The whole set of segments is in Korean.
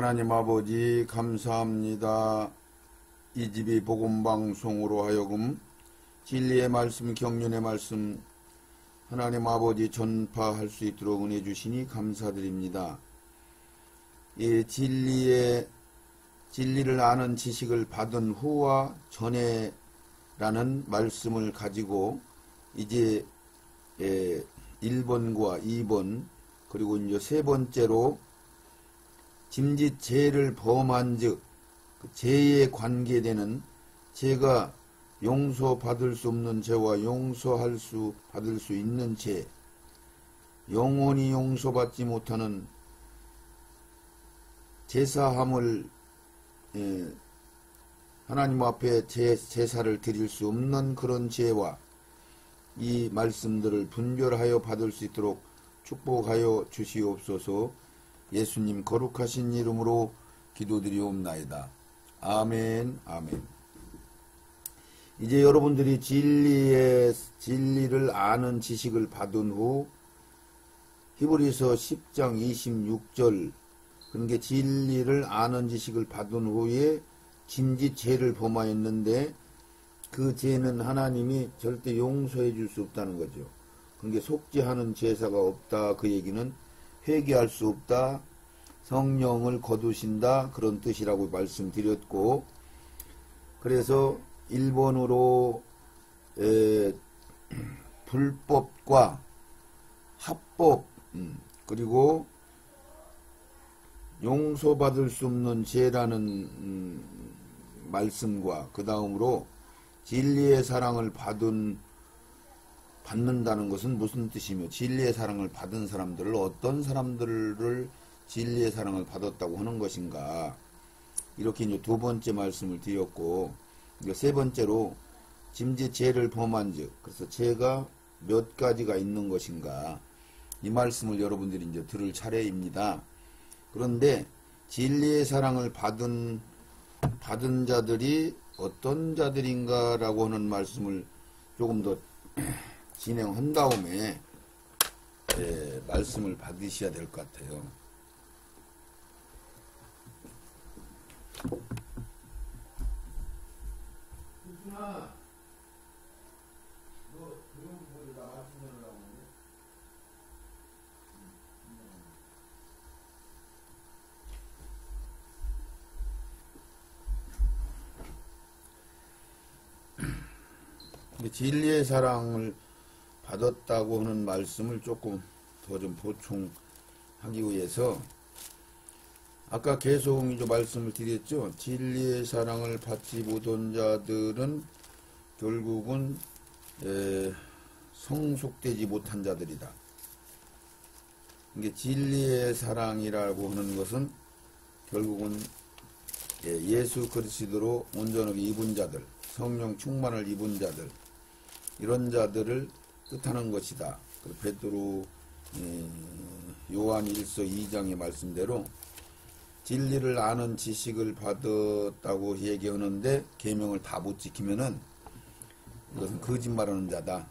하나님 아버지 감사합니다. 이 집이 복음방송으로 하여금 진리의 말씀, 경륜의 말씀 하나님 아버지 전파할 수 있도록 은혜 주시니 감사드립니다. 이 진리를 아는 지식을 받은 후와 전에라는 말씀을 가지고 이제 1번과 2번 그리고 이제 세 번째로 짐짓 죄를 범한 즉 죄에 관계되는 죄가 용서받을 수 없는 죄와 받을 수 있는 죄, 영원히 용서받지 못하는 제사함을 하나님 앞에 제사를 드릴 수 없는 그런 죄와 이 말씀들을 분별하여 받을 수 있도록 축복하여 주시옵소서. 예수님 거룩하신 이름으로 기도드리옵나이다. 아멘, 아멘. 이제 여러분들이 진리를 아는 지식을 받은 후 히브리서 10장 26절 그러니까 진리를 아는 지식을 받은 후에 짐짓 죄를 범하였는데 그 죄는 하나님이 절대 용서해 줄 수 없다는 거죠. 그러니까 속죄하는 제사가 없다. 그 얘기는 회개할 수 없다. 성령을 거두신다. 그런 뜻이라고 말씀드렸고 그래서 1번으로 불법과 합법 그리고 용서받을 수 없는 죄라는 말씀과 그 다음으로 진리의 사랑을 받는다는 것은 무슨 뜻이며 진리의 사랑을 받은 사람들을 어떤 사람들을 진리의 사랑을 받았다고 하는 것인가 이렇게 이제 두 번째 말씀을 드렸고 이제 세 번째로 짐짓 죄를 범한 즉 그래서 죄가 몇 가지가 있는 것인가 이 말씀을 여러분들이 이제 들을 차례입니다. 그런데 진리의 사랑을 받은 자들이 어떤 자들인가라고 하는 말씀을 조금 더 진행한 다음에 말씀을 받으셔야 될 것 같아요. 너 그런 거에다 말씀하려고 하는데 진리의 사랑을 받았다고 하는 말씀을 조금 더 좀 보충하기 위해서 아까 계속 이제 말씀을 드렸죠. 진리의 사랑을 받지 못한 자들은 결국은 성숙되지 못한 자들이다. 이게 진리의 사랑이라고 하는 것은 결국은 예수 그리스도로 온전하게 입은 자들, 성령 충만을 입은 자들 이런 자들을 뜻하는 것이다. 베드로 요한 1서 2장의 말씀대로 진리를 아는 지식을 받았다고 얘기하는데 계명을 다 못 지키면은 이것은 거짓말하는 자다.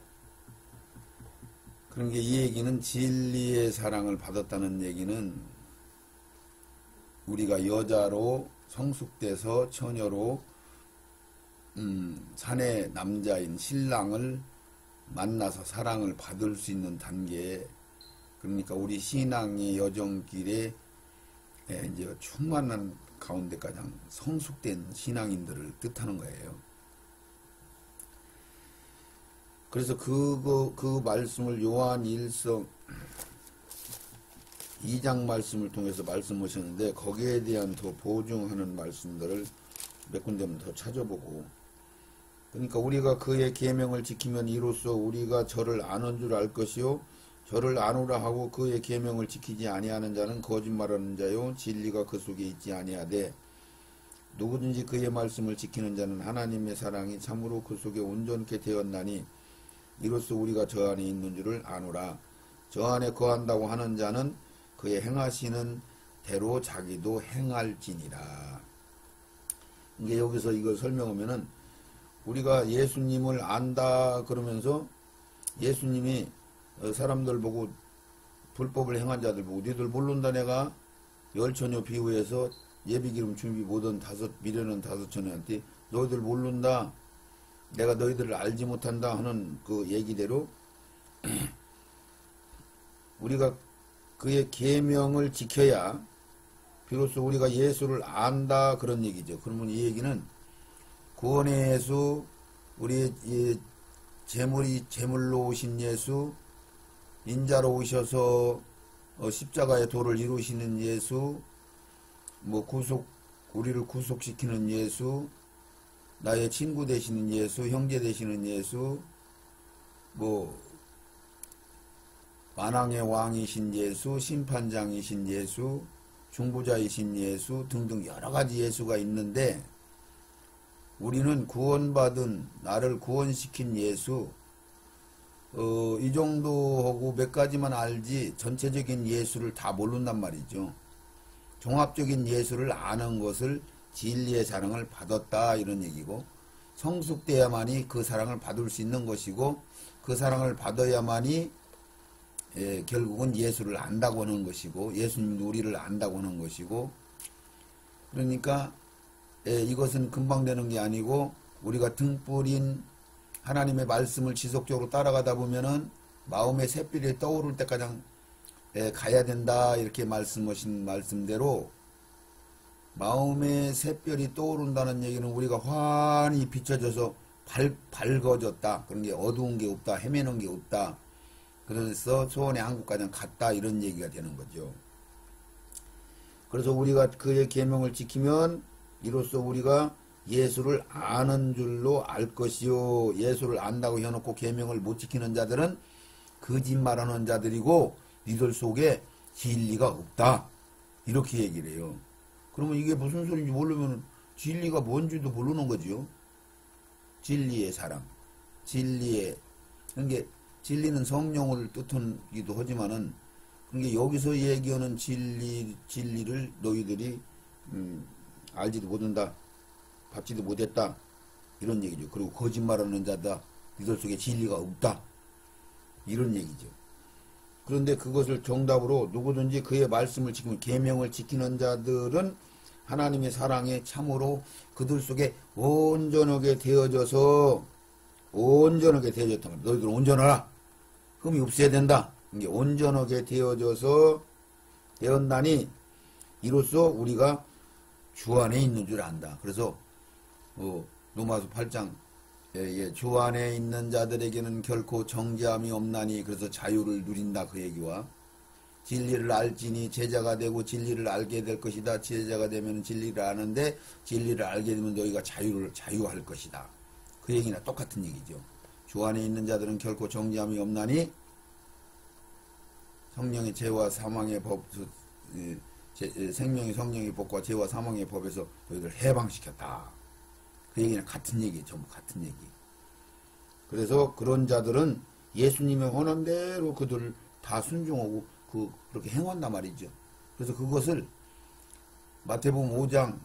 그런 게 이 얘기는 진리의 사랑을 받았다는 얘기는 우리가 여자로 성숙돼서 처녀로 사내 남자인 신랑을 만나서 사랑을 받을 수 있는 단계 그러니까 우리 신앙의 여정길에 이제 충만한 가운데 가장 성숙된 신앙인들을 뜻하는 거예요. 그래서 그 말씀을 요한 1서 2장 말씀을 통해서 말씀하셨는데 거기에 대한 더 보증하는 말씀들을 몇 군데만 더 찾아보고 그러니까 우리가 그의 계명을 지키면 이로써 우리가 저를 아는 줄 알 것이요 저를 아노라 하고 그의 계명을 지키지 아니하는 자는 거짓말하는 자요 진리가 그 속에 있지 아니하되 누구든지 그의 말씀을 지키는 자는 하나님의 사랑이 참으로 그 속에 온전케 되었나니 이로써 우리가 저 안에 있는 줄을 아노라. 저 안에 거한다고 하는 자는 그의 행하시는 대로 자기도 행할지니라. 이게 여기서 이걸 설명하면은 우리가 예수님을 안다 그러면서 예수님이 사람들 보고 불법을 행한 자들 보고 니들 모른다 내가 열처녀 비유해서 예비기름 준비 못한 미련한 5천원한테 너희들 모른다, 내가 너희들을 알지 못한다 하는 그 얘기대로 우리가 그의 계명을 지켜야 비로소 우리가 예수를 안다, 그런 얘기죠. 그러면 이 얘기는 구원의 예수, 우리의 제물로 오신 예수, 인자로 오셔서 십자가의 도를 이루시는 예수, 뭐 우리를 구속시키는 예수, 나의 친구 되시는 예수, 형제 되시는 예수, 뭐 만왕의 왕이신 예수, 심판장이신 예수, 중보자이신 예수 등등 여러가지 예수가 있는데, 우리는 구원받은, 나를 구원시킨 예수, 이 정도 하고 몇 가지만 알지 전체적인 예수를 다 모른단 말이죠. 종합적인 예수를 아는 것을 진리의 사랑을 받았다, 이런 얘기고, 성숙돼야만이 그 사랑을 받을 수 있는 것이고, 그 사랑을 받아야만이 결국은 예수를 안다고 하는 것이고, 예수님도 우리를 안다고 하는 것이고, 그러니까 이것은 금방 되는 게 아니고, 우리가 등불인 하나님의 말씀을 지속적으로 따라가다 보면은 마음의 샛별이 떠오를 때까지 가야 된다, 이렇게 말씀하신 말씀대로 마음의 샛별이 떠오른다는 얘기는 우리가 환히 비춰져서 밝아졌다, 그런 게 어두운 게 없다, 헤매는 게 없다, 그래서 소원의 한국까지 갔다, 이런 얘기가 되는 거죠. 그래서 우리가 그의 계명을 지키면 이로써 우리가 예수를 아는 줄로 알 것이요, 예수를 안다고 해놓고 계명을 못 지키는 자들은 거짓말하는 자들이고 이들 속에 진리가 없다, 이렇게 얘기를 해요. 그러면 이게 무슨 소리인지 모르면 진리가 뭔지도 모르는 거죠. 진리의 사랑, 그러니까 진리는 성령을 뜻하기도 하지만은, 그러니까 여기서 얘기하는 진리를 너희들이 알지도 못한다, 받지도 못했다, 이런 얘기죠. 그리고 거짓말하는 자다, 이들 속에 진리가 없다, 이런 얘기죠. 그런데 그것을 정답으로 누구든지 그의 말씀을 지키면, 계명을 지키는 자들은 하나님의 사랑에 참으로 그들 속에 온전하게 되어졌다. 너희들 온전하라. 흠이 없어야 된다. 이게 온전하게 되었나니 이로써 우리가 주 안에 있는 줄 안다. 그래서 로마서 8장 주 안에 있는 자들에게는 결코 정죄함이 없나니, 그래서 자유를 누린다, 그 얘기와 진리를 알지니 제자가 되고 진리를 알게 될 것이다. 제자가 되면 진리를 아는데 진리를 알게 되면 너희가 자유할 것이다. 그 얘기나 똑같은 얘기죠. 주 안에 있는 자들은 결코 정죄함이 없나니 성령의 죄와 사망의 법, 생명의 성령의 법과 죄와 사망의 법에서 너희들 해방시켰다. 그 얘기는 같은 얘기, 전부 같은 얘기. 그래서 그런 자들은 예수님의 원한대로 그들을 다 순종하고 그렇게 행한단 말이죠. 그래서 그것을 마태복음 5장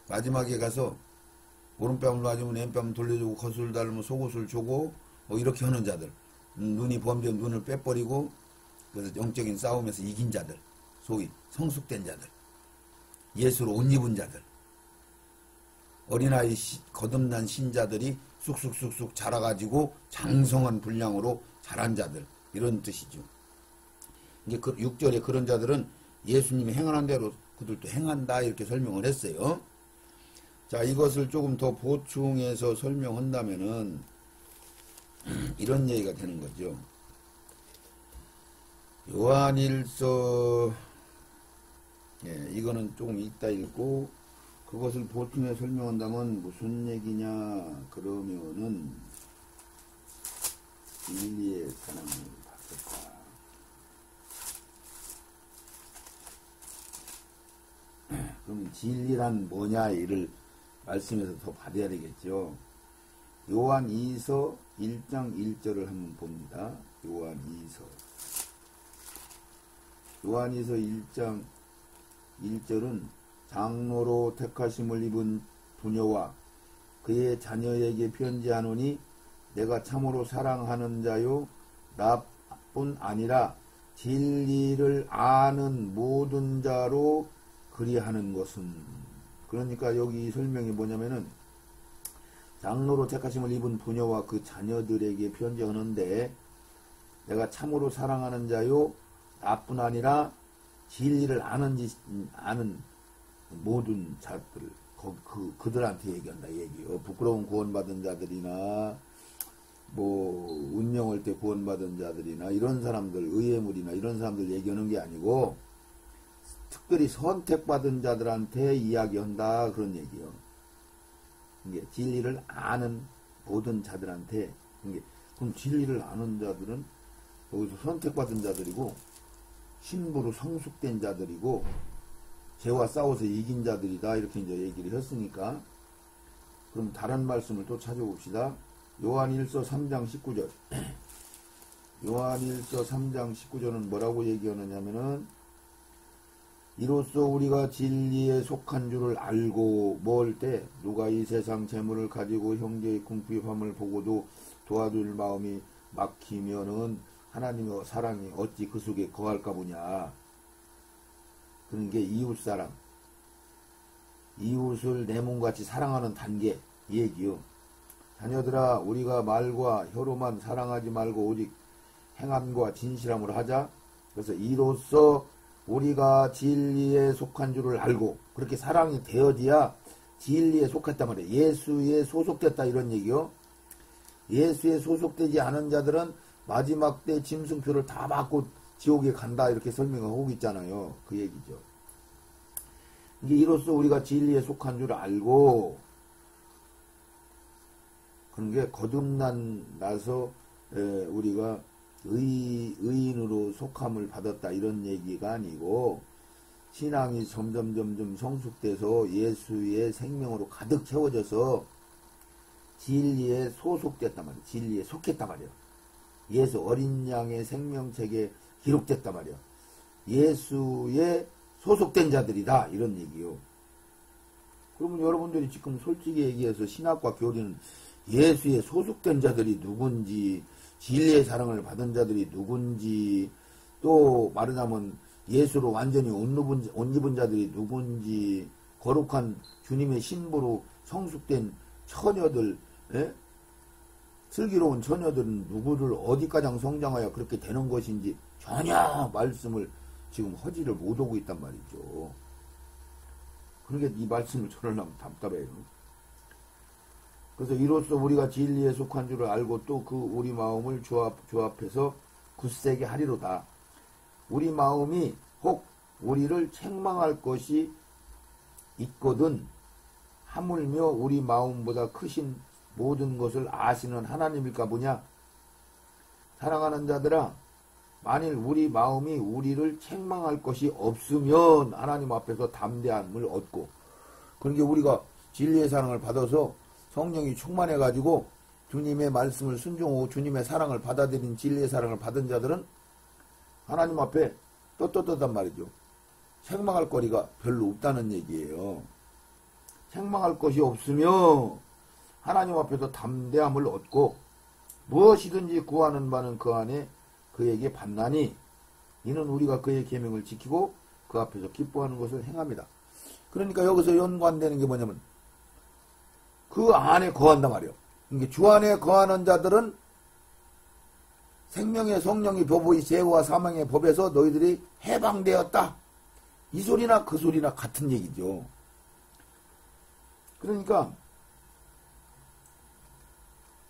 마지막에 가서 오른뺨을 놔주면 왼뺨 돌려주고 겉을 달면 속옷을 주고 이렇게 하는 자들, 눈이 범죄면 눈을 빼버리고, 그래서 영적인 싸움에서 이긴 자들, 소위 성숙된 자들, 예수로 옷 입은 자들, 어린아이 거듭난 신자들이 쑥쑥쑥쑥 자라가지고 장성한 분량으로 자란 자들, 이런 뜻이죠. 이제 6절에 그런 자들은 예수님이 행하는 대로 그들도 행한다, 이렇게 설명을 했어요. 자, 이것을 조금 더 보충해서 설명한다면은 이런 얘기가 되는 거죠. 요한일서, 이거는 조금 이따 읽고, 그것을 보충해 설명한다면 무슨 얘기냐 그러면은 진리의 사랑을 받겠다. 그럼 진리란 뭐냐, 이를 말씀에서 더 받아야 되겠죠. 요한 2서 1장 1절을 한번 봅니다. 요한 2서 1장 1절은 장로로 택하심을 입은 부녀와 그의 자녀에게 편지하노니 내가 참으로 사랑하는 자요 나뿐 아니라 진리를 아는 모든 자로 그리하는 것은, 그러니까 여기 설명이 뭐냐면은 장로로 택하심을 입은 부녀와 그 자녀들에게 편지하는데, 내가 참으로 사랑하는 자요 나뿐 아니라 진리를 아는 모든 자들, 그들한테 얘기한다 얘기요. 부끄러운 구원받은 자들이나 뭐 운명할 때 구원받은 자들이나 이런 사람들, 의회물이나 이런 사람들 얘기하는 게 아니고 특별히 선택받은 자들한테 이야기한다 그런 얘기요. 이게 진리를 아는 모든 자들한테. 그럼 진리를 아는 자들은 여기서 선택받은 자들이고 신부로 성숙된 자들이고 죄와 싸워서 이긴 자들이다 이렇게 이제 얘기를 했으니까, 그럼 다른 말씀을 또 찾아봅시다. 요한일서 3장 19절. 요한일서 3장 19절은 뭐라고 얘기하느냐면은, 이로써 우리가 진리에 속한 줄을 알고 뭘 때 누가 이 세상 재물을 가지고 형제의 궁핍함을 보고도 도와줄 마음이 막히면은 하나님의 사랑이 어찌 그 속에 거할까 보냐. 그런 게 이웃사랑, 이웃을 내 몸같이 사랑하는 단계 이 얘기요. 자녀들아, 우리가 말과 혀로만 사랑하지 말고 오직 행함과 진실함으로 하자. 그래서 이로써 우리가 진리에 속한 줄을 알고, 그렇게 사랑이 되어지야 진리에 속했단 말이에요. 예수에 소속됐다 이런 얘기요. 예수에 소속되지 않은 자들은 마지막 때 짐승표를 다 받고 지옥에 간다 이렇게 설명하고 있잖아요. 그 얘기죠. 이게 이로써 우리가 진리에 속한 줄 알고, 그런 게 거듭나서 우리가 의인으로 속함을 받았다 이런 얘기가 아니고, 신앙이 점점 성숙돼서 예수의 생명으로 가득 채워져서 진리에 소속됐단 말이에요. 진리에 속했단 말이에요. 예수 어린 양의 생명책에 기록됐단 말이에요. 예수에 소속된 자들이다 이런 얘기요. 그러면 여러분들이 지금 솔직히 얘기해서 신학과 교리는 예수에 소속된 자들이 누군지, 진리의 사랑을 받은 자들이 누군지, 또 말하자면 예수로 완전히 옷 입은 자들이 누군지, 거룩한 주님의 신부로 성숙된 처녀들, 슬기로운 처녀들은 누구를 어디까지 성장하여 그렇게 되는 것인지 전혀 말씀을 지금 허지를 못하고 있단 말이죠. 그러니까 이 말씀을 전하려면 답답해요. 그래서 이로써 우리가 진리에 속한 줄을 알고 또 그 우리 마음을 조합해서 굳세게 하리로다. 우리 마음이 혹 우리를 책망할 것이 있거든 하물며 우리 마음보다 크신 모든 것을 아시는 하나님일까 보냐. 사랑하는 자들아, 만일 우리 마음이 우리를 책망할 것이 없으면 하나님 앞에서 담대함을 얻고, 그러니까 우리가 진리의 사랑을 받아서 성령이 충만해가지고 주님의 말씀을 순종하고 주님의 사랑을 받아들인 진리의 사랑을 받은 자들은 하나님 앞에 떳떳하단 말이죠. 책망할 거리가 별로 없다는 얘기예요. 책망할 것이 없으며 하나님 앞에서 담대함을 얻고 무엇이든지 구하는 바는 그 안에 그에게 받나니 이는 우리가 그의 계명을 지키고 그 앞에서 기뻐하는 것을 행합니다. 그러니까 여기서 연관되는 게 뭐냐면 그 안에 거한단 말이에요. 그러니까 주 안에 거하는 자들은 생명의 성령이 법의 죄와 사망의 법에서 너희들이 해방되었다. 이 소리나 그 소리나 같은 얘기죠. 그러니까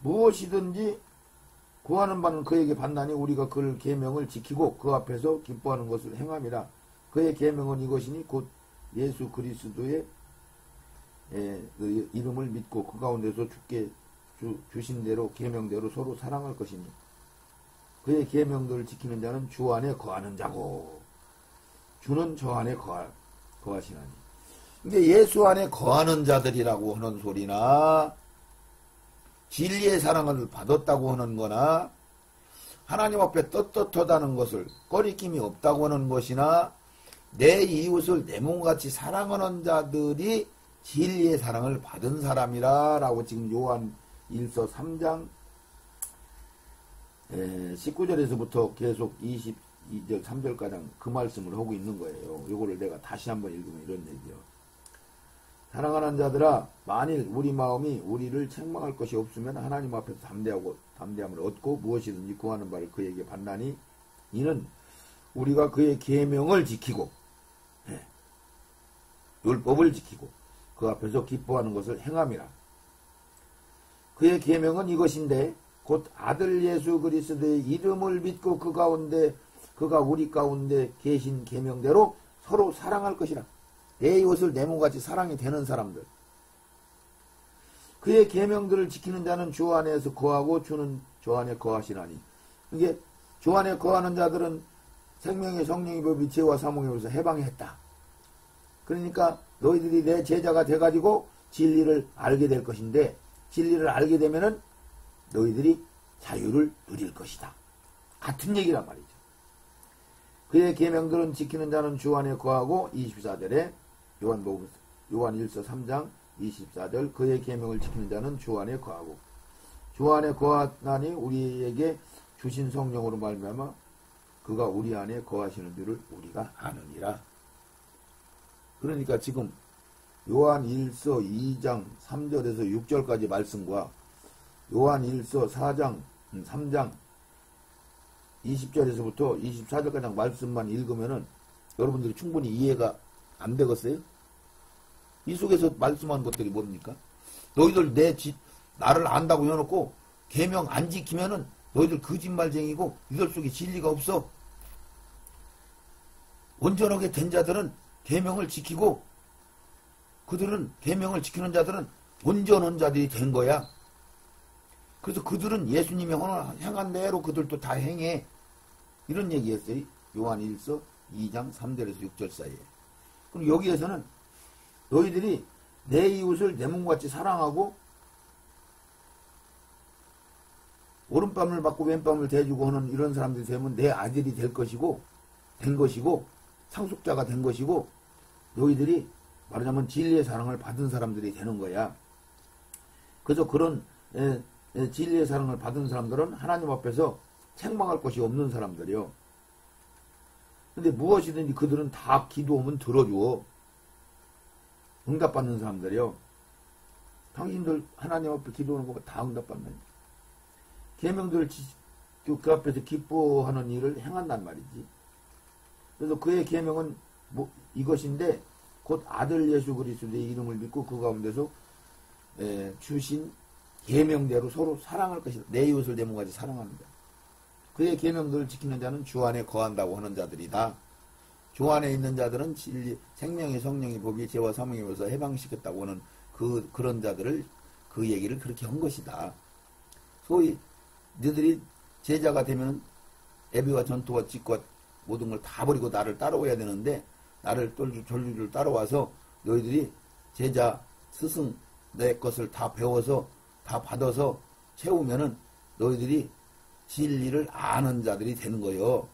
무엇이든지 구하는 바는 그에게 받나니 우리가 그를 계명을 지키고 그 앞에서 기뻐하는 것을 행함이라. 그의 계명은 이것이니 곧 예수 그리스도의 그 이름을 믿고 그 가운데서 주께 주신 대로 계명대로 서로 사랑할 것이니 그의 계명들을 지키는 자는 주 안에 거하는 자고 주는 저 안에 거하시나니. 이게 예수 안에 거하는 자들이라고 하는 소리나 진리의 사랑을 받았다고 하는 거나 하나님 앞에 떳떳하다는 것을 꺼리낌이 없다고 하는 것이나 내 이웃을 내 몸같이 사랑하는 자들이 진리의 사랑을 받은 사람이라 라고 지금 요한 1서 3장 19절에서부터 계속 2절, 3절가량 그 말씀을 하고 있는 거예요. 요거를 내가 다시 한번 읽으면 이런 얘기요. 사랑하는 자들아, 만일 우리 마음이 우리를 책망할 것이 없으면 하나님 앞에서 담대함을 얻고 무엇이든지 구하는 바를 그에게 받나니 이는 우리가 그의 계명을 지키고 율법을 지키고 그 앞에서 기뻐하는 것을 행함이라. 그의 계명은 이것인데 곧 아들 예수 그리스도의 이름을 믿고 그가 우리 가운데 계신 계명대로 서로 사랑할 것이라. 내 이웃을 내 몸같이 사랑이 되는 사람들. 그의 계명들을 지키는 자는 주 안에서 거하고 주는 주 안에 거하시나니. 이게 주 안에 거하는 자들은 생명의 성령의 법이 죄와 사망의 법에서 해방했다. 그러니까 너희들이 내 제자가 돼가지고 진리를 알게 될 것인데, 진리를 알게 되면은 너희들이 자유를 누릴 것이다. 같은 얘기란 말이죠. 그의 계명들은 지키는 자는 주 안에 거하고 24절에 요한 1서 3장 24절 그의 계명을 지키는 자는 주 안에 거하고 주 안에 거하나니 우리에게 주신 성령으로 말미암아 그가 우리 안에 거하시는 줄을 우리가 아느니라. 그러니까 지금 요한 1서 2장 3절에서 6절까지 말씀과 요한 1서 4장 3장 20절에서부터 24절까지 말씀만 읽으면은 여러분들이 충분히 이해가 안 되겠어요? 이 속에서 말씀한 것들이 뭡니까? 너희들 나를 안다고 해놓고 계명 안 지키면은 너희들 거짓말쟁이고 이들 속에 진리가 없어. 온전하게 된 자들은 계명을 지키고 그들은 계명을 지키는 자들은 온전한 자들이 된 거야. 그래서 그들은 예수님이 행한 대로 그들도 다 행해. 이런 얘기했어요. 요한 1서 2장 3절에서 6절 사이에. 그럼 여기에서는 너희들이 내 이웃을 내 몸같이 사랑하고 오른밤을 받고 왼밤을 대주고 하는 이런 사람들이 되면 내 아들이 된 것이고 상속자가 된 것이고 너희들이 말하자면 진리의 사랑을 받은 사람들이 되는 거야. 그래서 그런 진리의 사랑을 받은 사람들은 하나님 앞에서 책망할 것이 없는 사람들이요. 근데 무엇이든지 그들은 다 기도하면 들어줘. 응답받는 사람들이요. 당신들 하나님 앞에 기도하는 거 다 응답받는. 계명들을 그 앞에서 기뻐하는 일을 행한단 말이지. 그래서 그의 계명은 이것인데 곧 아들 예수 그리스도의 이름을 믿고 그 가운데서 주신 계명대로 서로 사랑할 것이다. 내 이웃을 내 몸같이 사랑합니다. 그의 계명들을 지키는 자는 주 안에 거한다고 하는 자들이다. 주 안에 있는 자들은 진리, 생명의 성령의 법이 죄와 사망의 법에서 해방시켰다고 하는 그런 자들을 그 얘기를 그렇게 한 것이다. 소위 너희들이 제자가 되면 애비와 전투와 직과 모든 걸 다 버리고 나를 따라와야 되는데 나를 졸졸 따라와서 너희들이 제자 스승 내 것을 다 배워서 다 받아서 채우면은 너희들이 진리를 아는 자들이 되는 거요.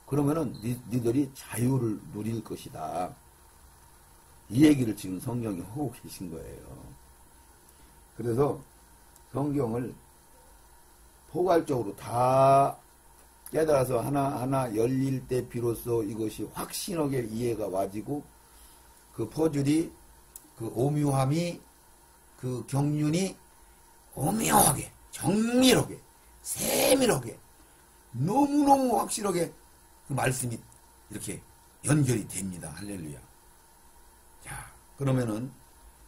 그러면은 니들이 자유를 누릴 것이다. 이 얘기를 지금 성경이 하고 계신 거예요. 그래서 성경을 포괄적으로 다 깨달아서 하나하나 열릴 때 비로소 이것이 확신하게 이해가 와지고 그 퍼즐이 그 오묘함이 그 경륜이 오묘하게 정밀하게 세밀하게 너무너무 확실하게 그 말씀이 이렇게 연결이 됩니다. 할렐루야. 자, 그러면은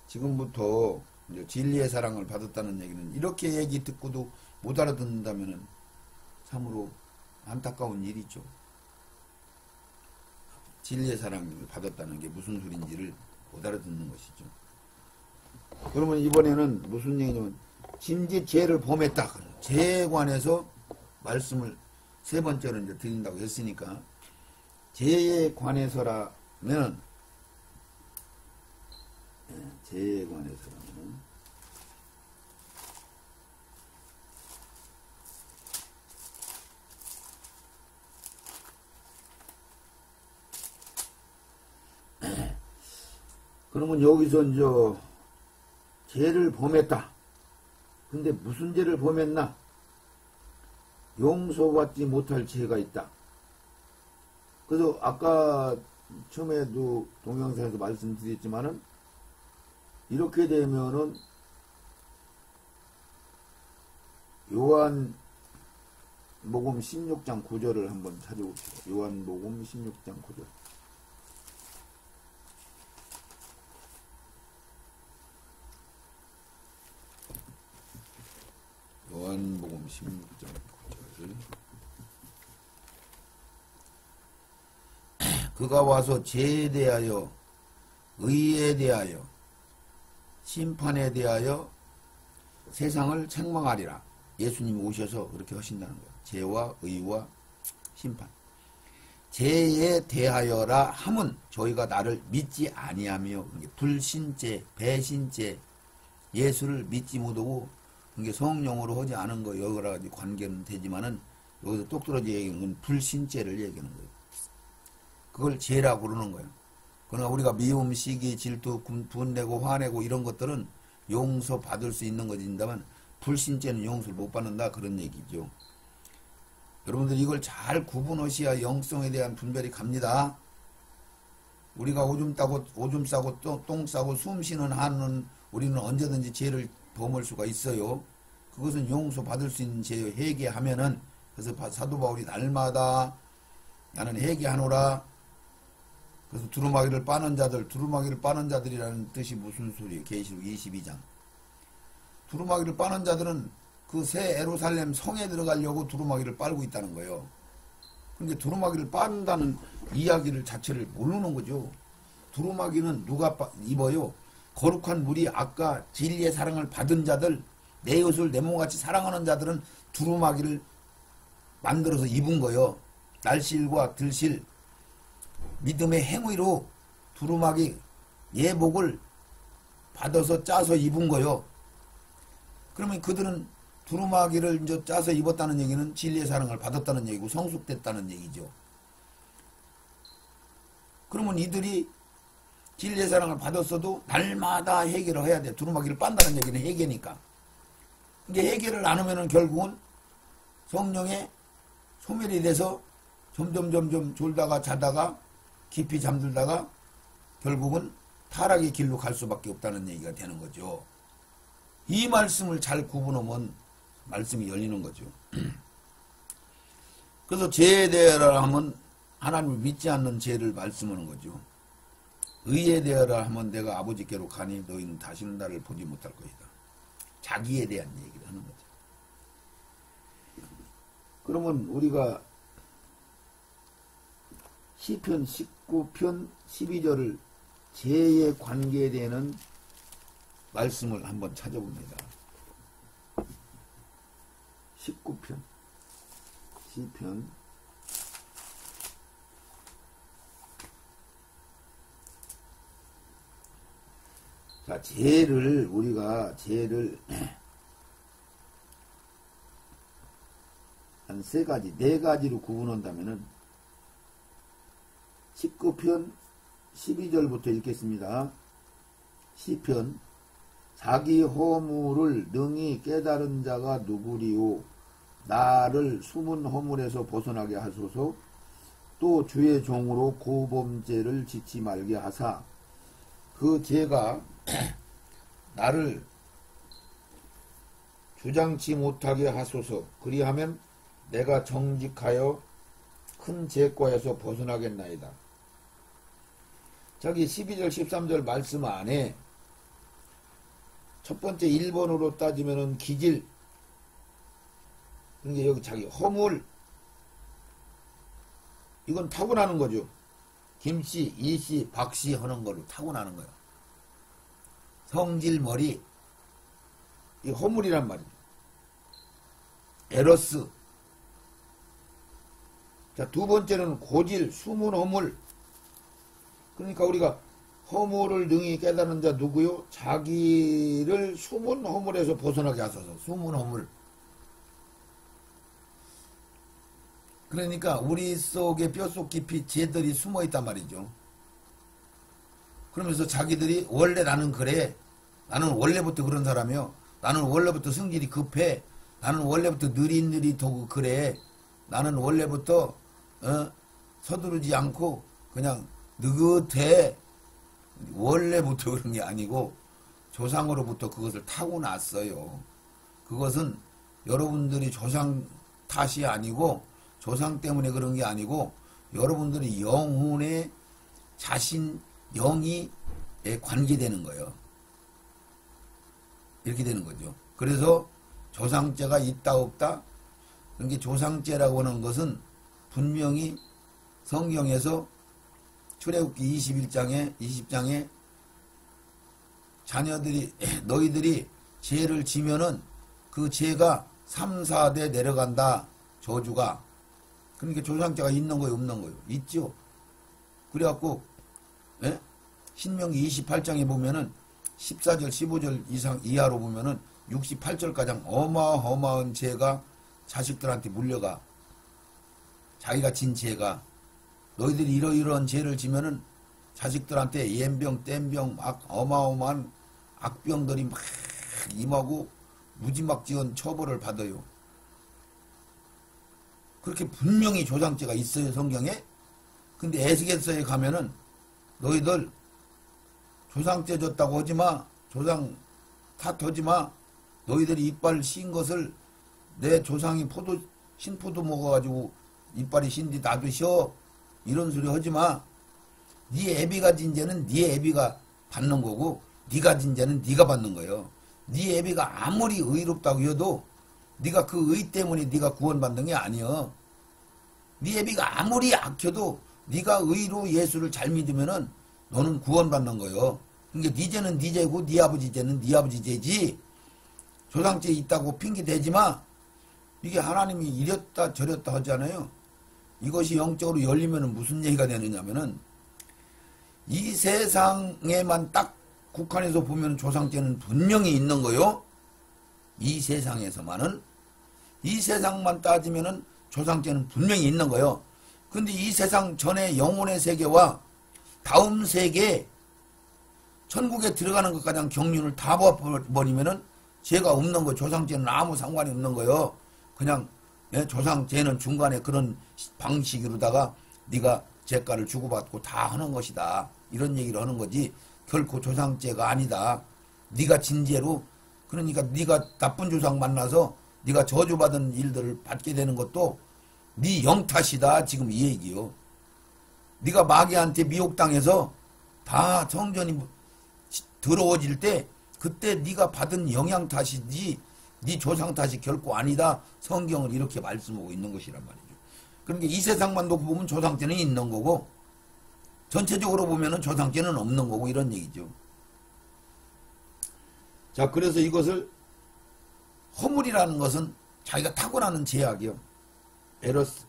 지금부터 이제 진리의 사랑을 받았다는 얘기는 이렇게 얘기 듣고도 못 알아듣는다면은 참으로 안타까운 일이죠. 진리의 사랑을 받았다는 게 무슨 소린지를 못 알아듣는 것이죠. 그러면 이번에는 무슨 얘기냐면 짐짓 죄를 범했다. 죄에 관해서 말씀을 세 번째로 이제 드린다고 했으니까 죄에 관해서라면 죄에 관해서라면 그러면 여기서 이제 죄를 범했다. 근데 무슨 죄를 범했나? 용서받지 못할 죄가 있다. 그래서 아까 처음에도 동영상에서 말씀드렸지만은 이렇게 되면은 요한복음 16장 9절을 한번 찾아봅시다. 요한복음 16장 9절. 요한복음 16장 9절. 그가 와서 죄에 대하여, 의에 대하여, 심판에 대하여 세상을 책망하리라. 예수님이 오셔서 그렇게 하신다는 거예요. 죄와 의와 심판. 죄에 대하여라 함은 저희가 나를 믿지 아니하며, 불신죄, 배신죄, 예수를 믿지 못하고 성령으로 하지 않은 거 여러 가지 관계는 되지만은 여기서 똑 떨어져 얘기하는 건 불신죄를 얘기하는 거예요. 그걸 죄라고 그러는 거예요. 그러나 우리가 미움, 시기, 질투, 분내고 화내고 이런 것들은 용서받을 수 있는 것인다만 불신죄는 용서를 못 받는다 그런 얘기죠. 여러분들 이걸 잘 구분하셔야 영성에 대한 분별이 갑니다. 우리가 오줌 싸고 똥 싸고 숨 쉬는 한은 우리는 언제든지 죄를 범할 수가 있어요. 그것은 용서받을 수 있는 죄요. 회개하면은. 그래서 사도 바울이 날마다 나는 회개하노라. 그래서 두루마기를 빠는 자들이라는 뜻이 무슨 소리예요? 계시록 22장. 두루마기를 빠는 자들은 그 새 예루살렘 성에 들어가려고 두루마기를 빨고 있다는 거예요. 그러니까 두루마기를 빤다는 이야기를 자체를 모르는 거죠. 두루마기는 누가 입어요? 거룩한 물이 아까 진리의 사랑을 받은 자들, 내 이웃을 내 몸같이 사랑하는 자들은 두루마기를 만들어서 입은 거예요. 날실과 들실, 믿음의 행위로 두루마기 예복을 받아서 짜서 입은 거요. 그러면 그들은 두루마기를 이제 짜서 입었다는 얘기는 진리의 사랑을 받았다는 얘기고 성숙됐다는 얘기죠. 그러면 이들이 진리의 사랑을 받았어도 날마다 회개를 해야 돼. 두루마기를 빤다는 얘기는 회개니까. 이게 회개를 안 하면은 결국은 성령에 소멸이 돼서 점점 졸다가 자다가 깊이 잠들다가 결국은 타락의 길로 갈 수밖에 없다는 얘기가 되는 거죠. 이 말씀을 잘 구분하면 말씀이 열리는 거죠. 그래서 죄에 대하라 하면 하나님을 믿지 않는 죄를 말씀하는 거죠. 의에 대하라 하면 내가 아버지께로 가니 너희는 다시는 나를 보지 못할 것이다. 자기에 대한 얘기를 하는 거죠. 그러면 우리가 시편 19편 12절을 죄의 관계에 대한 말씀을 한번 찾아봅니다. 19편 시편 자, 우리가 죄를 한 세 가지, 네 가지로 구분한다면은 19편 12절부터 읽겠습니다. 시편 자기 허물을 능히 깨달은 자가 누구리오 나를 숨은 허물에서 벗어나게 하소서 또 주의 종으로 고범죄를 짓지 말게 하사 그 죄가 나를 주장치 못하게 하소서 그리하면 내가 정직하여 큰 죄과에서 벗어나겠나이다. 저기 12절 13절 말씀 안에 첫 번째 1번으로 따지면은 기질 그러니까 여기 자기 허물 이건 타고나는 거죠. 김씨, 이씨, 박씨 하는 걸로 타고나는 거예요. 성질, 머리 이 허물이란 말이죠. 에러스 자, 두 번째는 고질, 숨은 허물 그러니까 우리가 허물을 능히 깨달은 자 누구요? 자기를 숨은 허물에서 벗어나게 하소서. 숨은 허물. 그러니까 우리 속에 뼛속 깊이 죄들이 숨어 있단 말이죠. 그러면서 자기들이 원래 나는 그래. 나는 원래부터 그런 사람이요. 나는 원래부터 성질이 급해. 나는 원래부터 느릿느릿하고 그래. 나는 원래부터 서두르지 않고 그냥 느긋해. 원래부터 그런 게 아니고 조상으로부터 그것을 타고났어요. 그것은 여러분들이 조상 탓이 아니고 조상 때문에 그런 게 아니고 여러분들이 영혼의 자신 영이 관계되는 거예요. 이렇게 되는 거죠. 그래서 조상죄가 있다 없다. 그러니까 조상죄라고 하는 것은 분명히 성경에서 출애굽기 20장에 자녀들이 너희들이 죄를 지면은 그 죄가 3, 4대 내려간다. 저주가. 그러니까 조상죄가 있는 거예요, 없는 거예요? 있죠. 그래갖고 신명기 28장에 보면은 14절, 15절 이하로 보면은 68절까지 어마어마한 죄가 자식들한테 물려가. 자기가 진 죄가. 너희들이 이러이러한 죄를 지면은 자식들한테 옌병, 땜병, 어마어마한 악병들이 막 임하고 무지막지한 처벌을 받아요. 그렇게 분명히 조상죄가 있어요, 성경에. 근데 에스겔서에 가면은 너희들 조상죄 졌다고 하지 마. 조상 탓하지 마. 너희들이 이빨 신 것을 내 조상이 신포도 먹어가지고 이빨이 신디 나도 쉬어. 이런 소리 하지 마. 네 애비가 진 죄는 네 애비가 받는 거고 네가 진 죄는 네가 받는 거예요. 네 애비가 아무리 의롭다고 해도 네가 그 의 때문에 네가 구원받는 게 아니여. 네 애비가 아무리 악해도 네가 의로 예수를 잘 믿으면은 너는 구원받는 거예요. 그러니까 네 죄는 네 죄고 네 아버지 죄는 네 아버지 죄지. 조상죄 있다고 핑계 대지 마. 이게 하나님이 이랬다 저랬다 하잖아요. 이것이 영적으로 열리면 무슨 얘기가 되느냐면은 이 세상에만 딱 국한해서 보면 조상죄는 분명히 있는 거요. 이 세상에서만은 이 세상만 따지면은 조상죄는 분명히 있는 거요. 근데 이 세상 전에 영혼의 세계와 다음 세계 천국에 들어가는 것까지 경륜을 다 봐버리면은 죄가 없는 거. 조상죄는 아무 상관이 없는 거요. 그냥 조상죄는 중간에 그런 방식으로다가 네가 죄가를 주고받고 다 하는 것이다. 이런 얘기를 하는 거지. 결코 조상죄가 아니다. 네가 진죄로 그러니까 네가 나쁜 조상 만나서 네가 저주받은 일들을 받게 되는 것도 네 영 탓이다. 지금 이 얘기요. 네가 마귀한테 미혹당해서 다 성전이 더러워질 때 그때 네가 받은 영향 탓이지 네 조상 탓이 결코 아니다. 성경을 이렇게 말씀하고 있는 것이란 말이죠. 그러니까 이 세상만 놓고 보면 조상죄는 있는 거고 전체적으로 보면은 조상죄는 없는 거고 이런 얘기죠. 자, 그래서 이것을 허물이라는 것은 자기가 타고나는 제약이요. 에러스.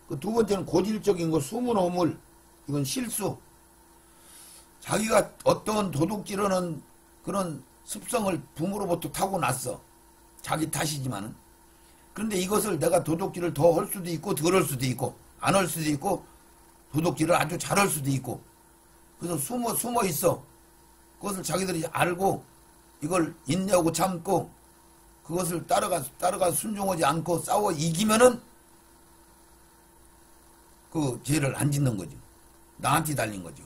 그 두 번째는 고질적인 거, 숨은 허물. 이건 실수. 자기가 어떤 도둑질하는 그런 습성을 부모로부터 타고났어. 자기 탓이지만은. 그런데 이것을 내가 도둑질을 더 할 수도 있고 덜 할 수도 있고 안 할 수도 있고 도둑질을 아주 잘할 수도 있고 그래서 숨어 있어. 그것을 자기들이 알고 이걸 인내하고 참고 그것을 따라가 순종하지 않고 싸워 이기면은 그 죄를 안 짓는 거죠. 나한테 달린 거죠.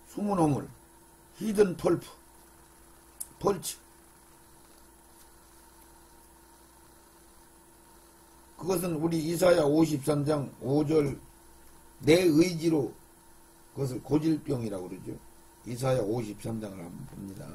숨은 허물, 히든 펄츠. 그것은 우리 이사야 53장 5절 내 의지로 그것을 고질병이라고 그러죠. 이사야 53장을 한번 봅니다.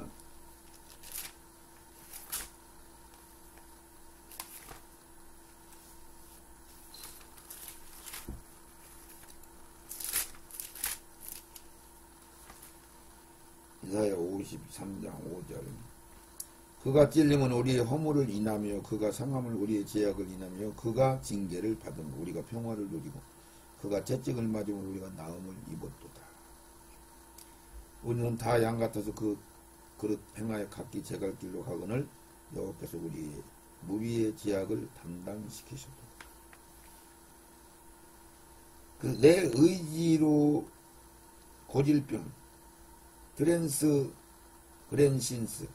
이사야 53장 5절 그가 찔림은 우리의 허물을 인하며 그가 상함을 우리의 죄악을 인하며 그가 징계를 받으면 우리가 평화를 누리고 그가 채찍을 맞으면 우리가 나음을 입었도다. 우리는 다 양 같아서 그 그릇 행하여 각기 제갈 길로 가거늘 여호와께서 우리의 무리의 죄악을 담당시키셨도다. 그 내 의지로 고질병 그랜신스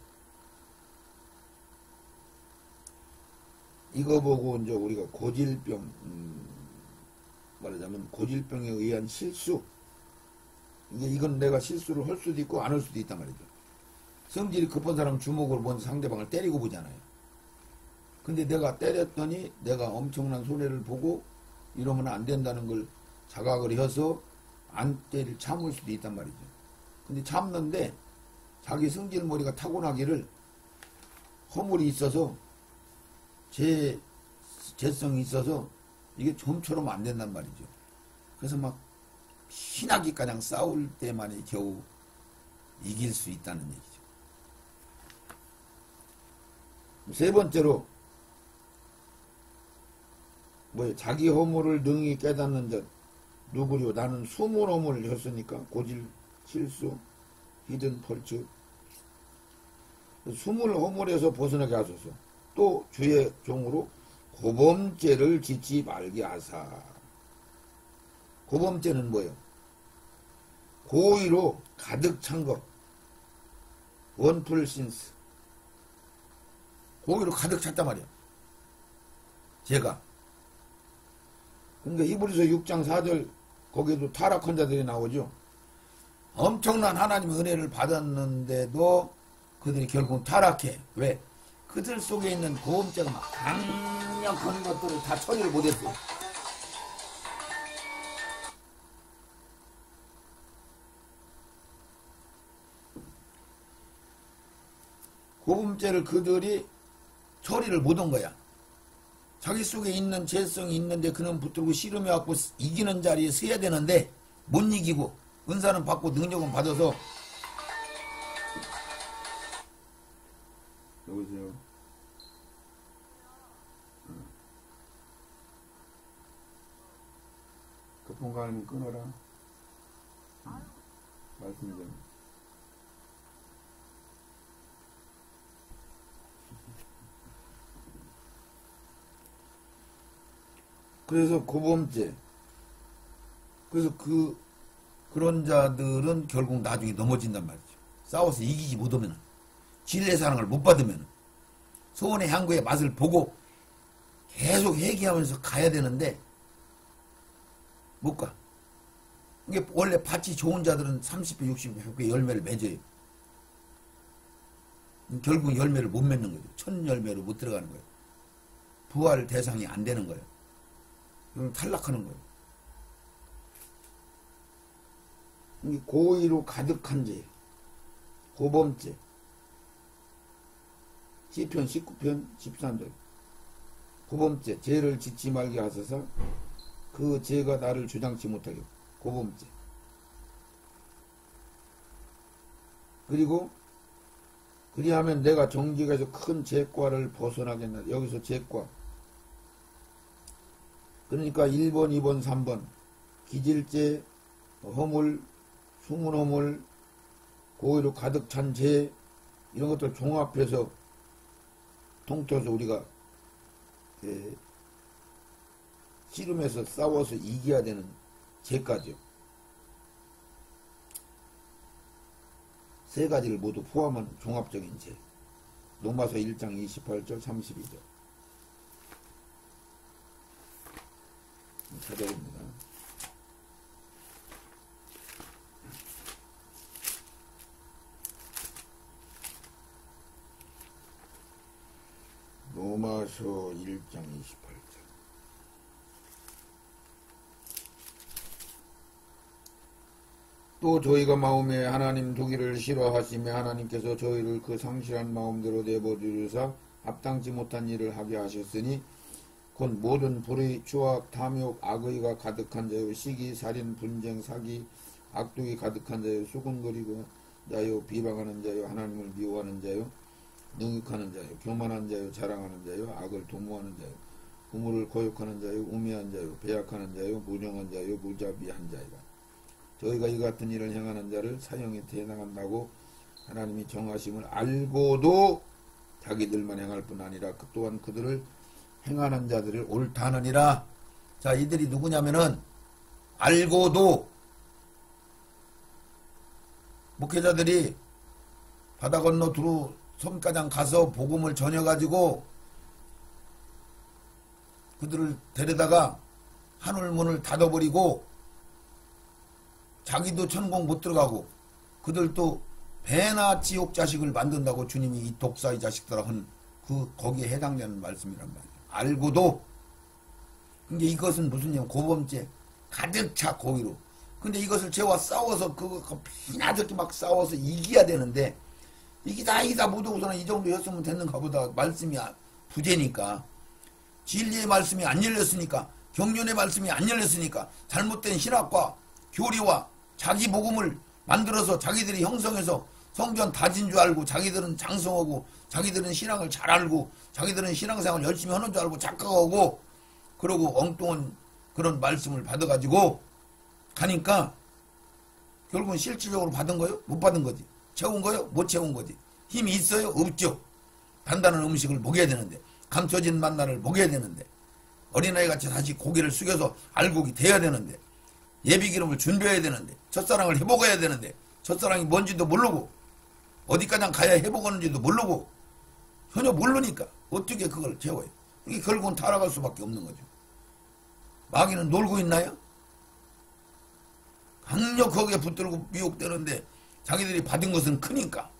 이거 보고 이제 우리가 고질병, 말하자면 고질병에 의한 실수. 이건 내가 실수를 할 수도 있고 안 할 수도 있단 말이죠. 성질이 급한 사람 주먹으로 먼저 상대방을 때리고 보잖아요. 근데 내가 때렸더니 내가 엄청난 손해를 보고 이러면 안 된다는 걸 자각을 해서 안 때릴 참을 수도 있단 말이죠. 근데 참는데 자기 성질머리가 타고나기를 허물이 있어서 재성이 있어서 이게 좀처럼 안 된단 말이죠. 그래서 막 신하기 가장 싸울 때만이 겨우 이길 수 있다는 얘기죠. 세 번째로 자기 허물을 능히 깨닫는 자 누구요? 나는 숨은 허물을 했으니까 고질, 실수, 히든 펄츠 숨을 허물에서 벗어나게 하소서. 또 주의 종으로 고범죄를 짓지 말게 하사. 고범죄는 뭐예요? 고의로 가득 찬 것. 원풀 신스. 고의로 가득 찼단 말이야. 제가. 그러니까 히브리서 6장 4절 거기에도 타락한 자들이 나오죠. 엄청난 하나님의 은혜를 받았는데도 그들이 결국 타락해. 왜? 그들 속에 있는 고범죄가 막 강력한 것들을 다 처리를 못했어요. 고범죄를 그들이 처리를 못한 거야. 자기 속에 있는 죄성이 있는데 그는 붙들고 씨름해갖고 이기는 자리에 서야 되는데 못 이기고 은사는 받고 능력은 받아서. 여보세요. 급한 거 아니면 끊어라. 말씀 좀. 그래서 고범죄. 그래서 그런 자들은 결국 나중에 넘어진단 말이죠. 싸워서 이기지 못하면, 진리의 사랑을 못 받으면, 소원의 향구의 맛을 보고 계속 회개하면서 가야 되는데 못 가. 이게 원래 밭이 좋은 자들은 30배, 60배 열매를 맺어요. 결국 열매를 못 맺는 거죠. 천 열매로 못 들어가는 거예요. 부활 대상이 안 되는 거예요. 그럼 탈락하는 거예요. 이게 고의로 가득한 죄, 고범죄. 시편 19편 13절. 고범죄, 죄를 짓지 말게 하소서. 그 죄가 나를 주장치 못하게. 고범죄. 그리고 그리하면 내가 정직에서 큰 죄과를 벗어나겠나. 여기서 죄과. 그러니까 1번, 2번, 3번. 기질죄, 허물, 숨은 허물, 고의로 가득 찬 죄, 이런 것들 종합해서 통틀어서 우리가 씨름해서 싸워서 이겨야 되는 죄까지요. 세 가지를 모두 포함한 종합적인 죄. 로마서 1장 28절 32절. 찾아봅니다. 로마서 1장 28절. 또 저희가 마음에 하나님 두기를 싫어하시며 하나님께서 저희를 그 상실한 마음대로 내버리사 합당치 못한 일을 하게 하셨으니 곧 모든 불의, 추악, 탐욕, 악의가 가득한 자요, 시기, 살인, 분쟁, 사기, 악독이 가득한 자요, 수군거리고 자요, 비방하는 자요, 하나님을 미워하는 자요, 능욕하는 자요, 교만한 자요, 자랑하는 자요, 악을 도모하는 자요, 부모를 거역하는 자요, 우매한 자요, 배약하는 자요, 무정한 자요, 무자비한 자이라. 저희가 이 같은 일을 행하는 자를 사형에 대항한다고 하나님이 정하심을 알고도 자기들만 행할 뿐 아니라 또한 그들을 행하는 자들을 옳다 하느니라. 자, 이들이 누구냐면은 알고도 목회자들이 바다 건너 두루 섬가장 가서 복음을 전해가지고 그들을 데려다가 하늘문을 닫아버리고 자기도 천국 못 들어가고 그들도 배나 지옥 자식을 만든다고 주님이 이 독사의 자식들아 한 거기에 해당되는 말씀이란 말이에요. 알고도 근데 이것은 무슨 냐 고범죄 가득 차 고의로. 근데 이것을 죄와 싸워서 그거 피나듣게 막 싸워서 이겨야 되는데 이기다 못하고서는 이 정도였으면 됐는가 보다. 말씀이 부재니까 진리의 말씀이 안 열렸으니까 경륜의 말씀이 안 열렸으니까 잘못된 신학과 교리와 자기 복음을 만들어서 자기들이 형성해서 성전 다진 줄 알고 자기들은 장성하고 자기들은 신앙을 잘 알고 자기들은 신앙생활 열심히 하는 줄 알고 착각하고 그러고 엉뚱한 그런 말씀을 받아가지고 가니까 결국은 실질적으로 받은 거요? 못 받은 거지. 채운 거요? 못 채운 거지. 힘이 있어요? 없죠. 단단한 음식을 먹여야 되는데 감춰진 만나를 먹여야 되는데 어린아이같이 다시 고개를 숙여서 알곡이 돼야 되는데 예비기름을 준비해야 되는데 첫사랑을 회복해야 되는데 첫사랑이 뭔지도 모르고 어디까지 가야 회복하는지도 모르고 전혀 모르니까 어떻게 그걸 채워요. 이게 결국은 타락할 수밖에 없는 거죠. 마귀는 놀고 있나요? 강력하게 붙들고 미혹되는데 자기들이 받은 것은 크니까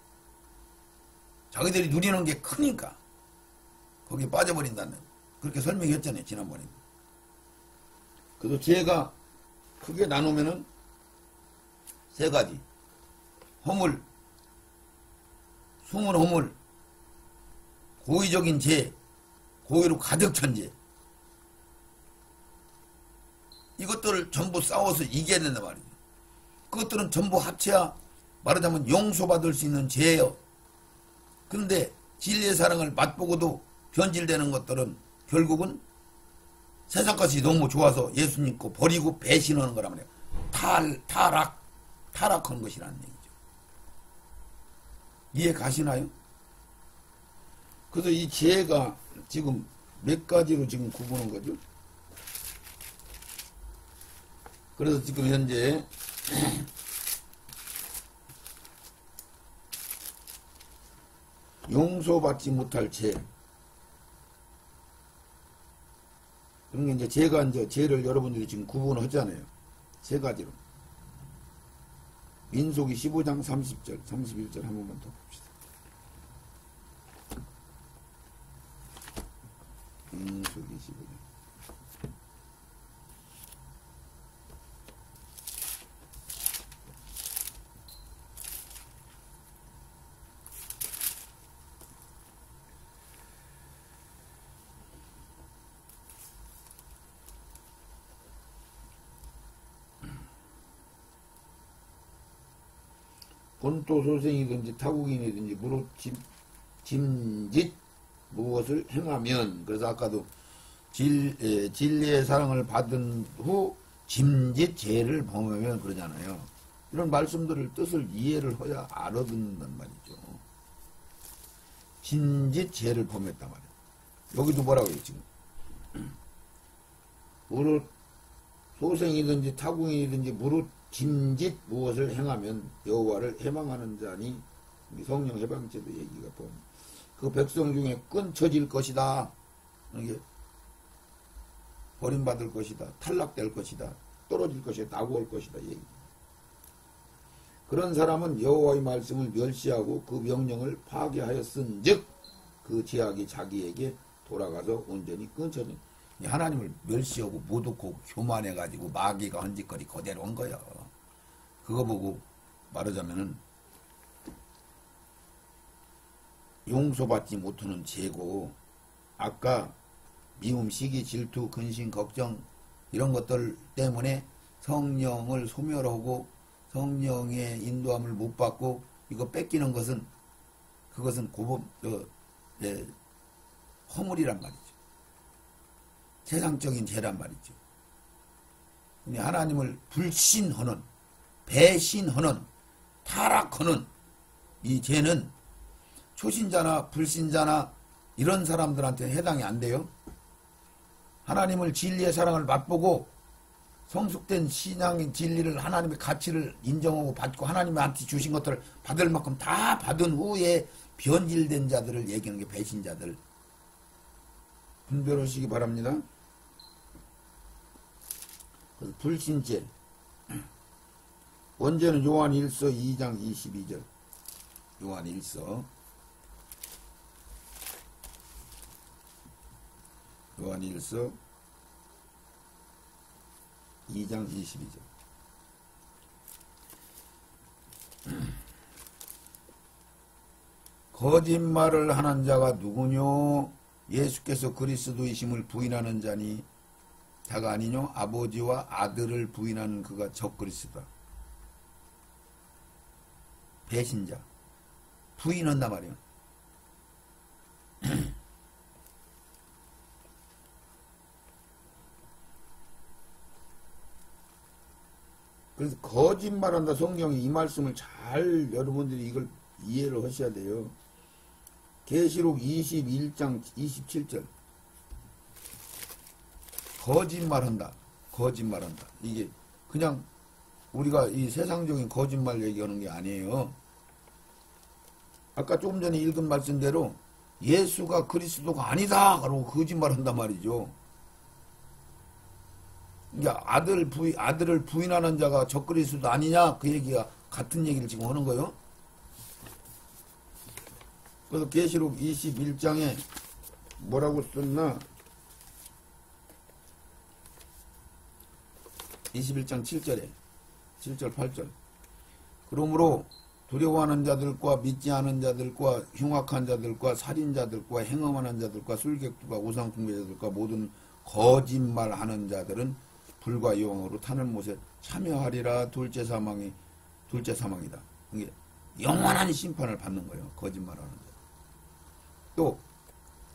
자기들이 누리는 게 크니까 거기에 빠져버린다는 그렇게 설명했잖아요 지난번에. 그래서 죄가 크게 나누면은 세 가지. 허물, 숨은 허물, 고의적인 죄, 고의로 가득 찬 죄. 이것들을 전부 싸워서 이겨야 된단 말이죠. 그것들은 전부 합쳐야 말하자면 용서받을 수 있는 죄예요. 그런데 진리의 사랑을 맛보고도 변질되는 것들은 결국은 세상까지 너무 좋아서 예수님 거 버리고 배신하는 거란 말이에요. 타락한 것이라는 얘기죠. 이해 가시나요? 그래서 이 죄가 지금 몇 가지로 지금 구분한 거죠? 그래서 지금 현재 용서받지 못할 죄. 그러니까 이제 죄가 이제 죄를 여러분들이 지금 구분하잖아요. 세 가지로. 민수기 15장 30절, 31절 한 번만 더 봅시다. 민수기 15장. 본토 소생이든지 타국인이든지 무릇 짐짓 무엇을 행하면 그래서 아까도 진리의 사랑을 받은 후 짐짓 죄를 범하면 그러잖아요. 이런 말씀들을 뜻을 이해를 해야 알아듣는단 말이죠. 짐짓 죄를 범했단 말이에요. 여기도 뭐라고 해요 지금. 무릇 소생이든지 타국인이든지 무릇 짐짓 무엇을 행하면 여호와를 해방하는 자니 성령 해방제도 얘기가 보면 그 백성 중에 끊쳐질 것이다. 이게 버림받을 것이다. 탈락될 것이다. 떨어질 것이다. 낙오할 것이다. 얘기. 그런 사람은 여호와의 말씀을 멸시하고 그 명령을 파괴하였은즉 그 제약이 자기에게 돌아가서 온전히 끊쳐진 하나님을 멸시하고 못 듣고 교만해가지고 마귀가 헌짓거리 그대로 온 거야. 그거 보고 말하자면은 용서받지 못하는 죄고 아까 미움, 시기, 질투, 근심, 걱정 이런 것들 때문에 성령을 소멸하고 성령의 인도함을 못 받고 이거 뺏기는 것은 그것은 허물이란 말이죠. 세상적인 죄란 말이죠. 근데 하나님을 불신하는, 배신하는, 타락하는 이 죄는 초신자나 불신자나 이런 사람들한테 해당이 안 돼요. 하나님을 진리의 사랑을 맛보고 성숙된 신앙의 진리를 하나님의 가치를 인정하고 받고 하나님한테 주신 것들을 받을 만큼 다 받은 후에 변질된 자들을 얘기하는 게 배신자들. 분별하시기 바랍니다. 그래서 불신죄. 원죄는 요한 1서 2장 22절. 요한 1서. 요한 1서 2장 22절. 거짓말을 하는 자가 누구뇨? 예수께서 그리스도이심을 부인하는 자니 자가 아니뇨? 아버지와 아들을 부인하는 그가 적그리스도다. 배신자. 부인한단 말이야. 그래서 거짓말한다. 성경이 이 말씀을 잘 여러분들이 이걸 이해를 하셔야 돼요. 계시록 21장 27절. 거짓말한다. 거짓말한다. 이게 그냥 우리가 이 세상적인 거짓말 얘기하는 게 아니에요. 아까 조금 전에 읽은 말씀대로 예수가 그리스도가 아니다. 그러고 거짓말한단 말이죠. 그러니까 아들을 부인하는 자가 적그리스도 아니냐? 그 얘기가 같은 얘기를 지금 하는 거예요. 그래서 계시록 21장에 뭐라고 썼나? 21장 7절에 7절 8절. 그러므로 두려워하는 자들과 믿지 않은 자들과 흉악한 자들과 살인자들과 행음하는 자들과 술객들과 우상숭배자들과 모든 거짓말하는 자들은 불과 영으로 타는 못에 참여하리라. 둘째 사망이다. 이게 영원한 심판을 받는 거예요. 거짓말하는 자. 또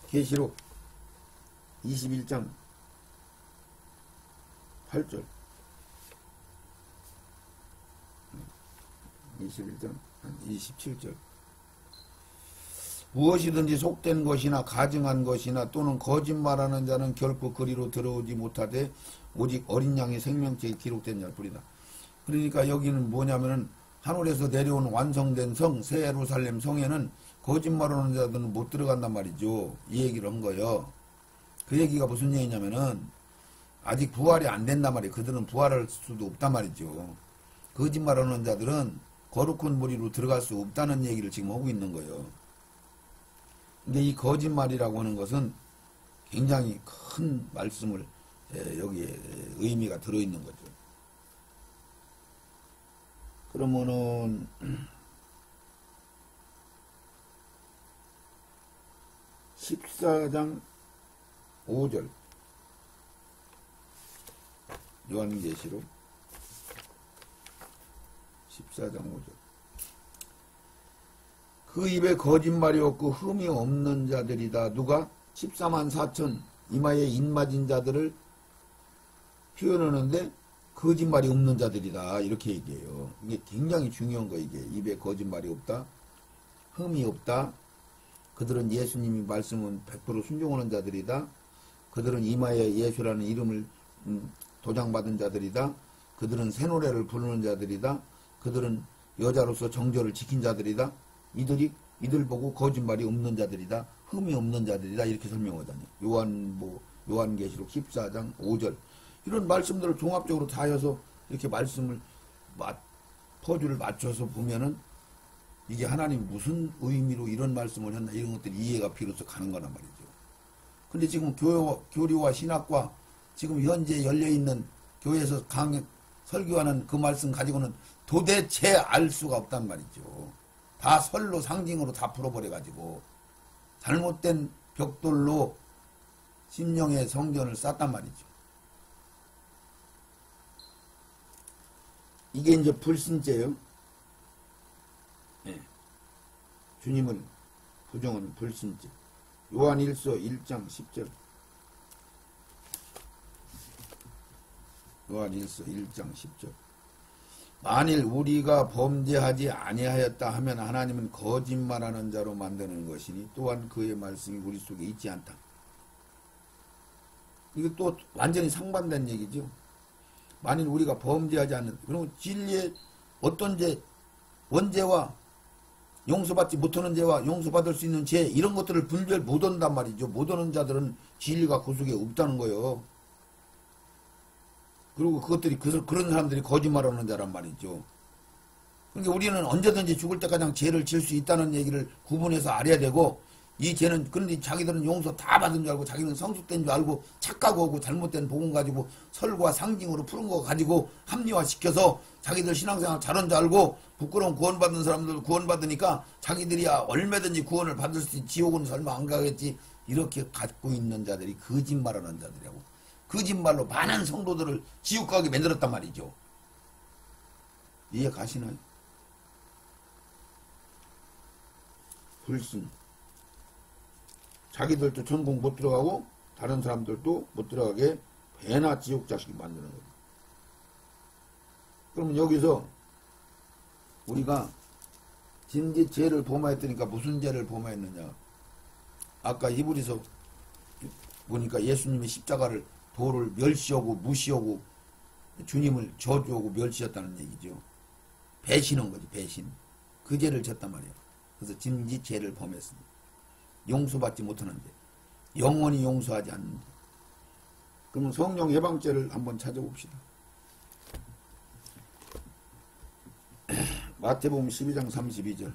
계시록 21장 8절 21장 27절. 무엇이든지 속된 것이나 가증한 것이나 또는 거짓말하는 자는 결코 그리로 들어오지 못하되 오직 어린 양의 생명책에 기록된 자일 뿐이다. 그러니까 여기는 뭐냐면은 하늘에서 내려온 완성된 성, 새 예루살렘 성에는 거짓말하는 자들은 못 들어간단 말이죠. 이 얘기를 한 거예요. 그 얘기가 무슨 얘기냐면은 아직 부활이 안 된단 말이에요. 그들은 부활할 수도 없단 말이죠. 거짓말하는 자들은 거룩한 무리로 들어갈 수 없다는 얘기를 지금 하고 있는 거예요. 근데 이 거짓말이라고 하는 것은 굉장히 큰 말씀을 여기에 의미가 들어있는 거죠. 그러면은 14장 5절 요한계시록 14장 5절. 그 입에 거짓말이 없고 흠이 없는 자들이다. 누가? 14만 4천 이마에 인맞은 자들을 표현하는데 거짓말이 없는 자들이다. 이렇게 얘기해요. 이게 굉장히 중요한 거. 이게 입에 거짓말이 없다. 흠이 없다. 그들은 예수님이 말씀은 100% 순종하는 자들이다. 그들은 이마에 예수라는 이름을 도장받은 자들이다. 그들은 새 노래를 부르는 자들이다. 그들은 여자로서 정절을 지킨 자들이다. 이들 보고 거짓말이 없는 자들이다. 흠이 없는 자들이다. 이렇게 설명하잖아요. 요한계시록 14장 5절. 이런 말씀들을 종합적으로 다 해서 이렇게 말씀을 퍼즐을 맞춰서 보면은 이게 하나님 무슨 의미로 이런 말씀을 했나 이런 것들이 이해가 비로소 가는 거란 말이죠. 근데 지금 교리와 신학과 지금 현재 열려있는 교회에서 설교하는 그 말씀 가지고는 도대체 알 수가 없단 말이죠. 다 설로 상징으로 다 풀어버려가지고 잘못된 벽돌로 심령의 성전을 쌓단 말이죠. 이게 이제 불신죄예요. 네. 주님을 부정하는 불신죄. 요한 1서 1장 10절. 요한 1서 1장 10절. 만일 우리가 범죄하지 아니하였다 하면 하나님은 거짓말하는 자로 만드는 것이니 또한 그의 말씀이 우리 속에 있지 않다. 이거 또 완전히 상반된 얘기죠. 만일 우리가 범죄하지 않는, 그러면 진리의 어떤 죄, 원죄와 용서받지 못하는 죄와 용서받을 수 있는 죄, 이런 것들을 분별 못한단 말이죠. 못하는 자들은 진리가 그 속에 없다는 거예요. 그리고 그것들이 그런 사람들이 거짓말하는 자란 말이죠. 그러니까 우리는 언제든지 죽을 때까지 죄를 지을 수 있다는 얘기를 구분해서 알아야 되고, 이 죄는, 그런데 자기들은 용서 다 받은 줄 알고, 자기는 성숙된 줄 알고, 착각하고 잘못된 복음 가지고 설과 상징으로 푸른 거 가지고 합리화시켜서 자기들 신앙생활 잘한 줄 알고, 부끄러운 구원받는 사람들 구원받으니까 자기들이야 얼마든지 구원을 받을 수 있지, 지옥은 설마 안 가겠지, 이렇게 갖고 있는 자들이 거짓말하는 자들이라고. 거짓말로 많은 성도들을 지옥 가게 만들었단 말이죠. 이해 가시나요? 불신. 자기들도 천국 못 들어가고 다른 사람들도 못 들어가게 배나 지옥 자식이 만드는 거예요. 그러면 여기서 우리가 진지 죄를 범하였으니까 무슨 죄를 범하였느냐? 아까 히브리서 보니까 예수님이 십자가를 도를 멸시하고 무시하고 주님을 저주하고 멸시했다는 얘기죠. 배신한 거지, 배신. 그 죄를 졌단 말이에요. 그래서 진지 죄를 범했습니다. 용서받지 못하는 죄. 영원히 용서하지 않는 죄. 그러면 성령 해방죄를 한번 찾아봅시다. 마태복음 12장 32절.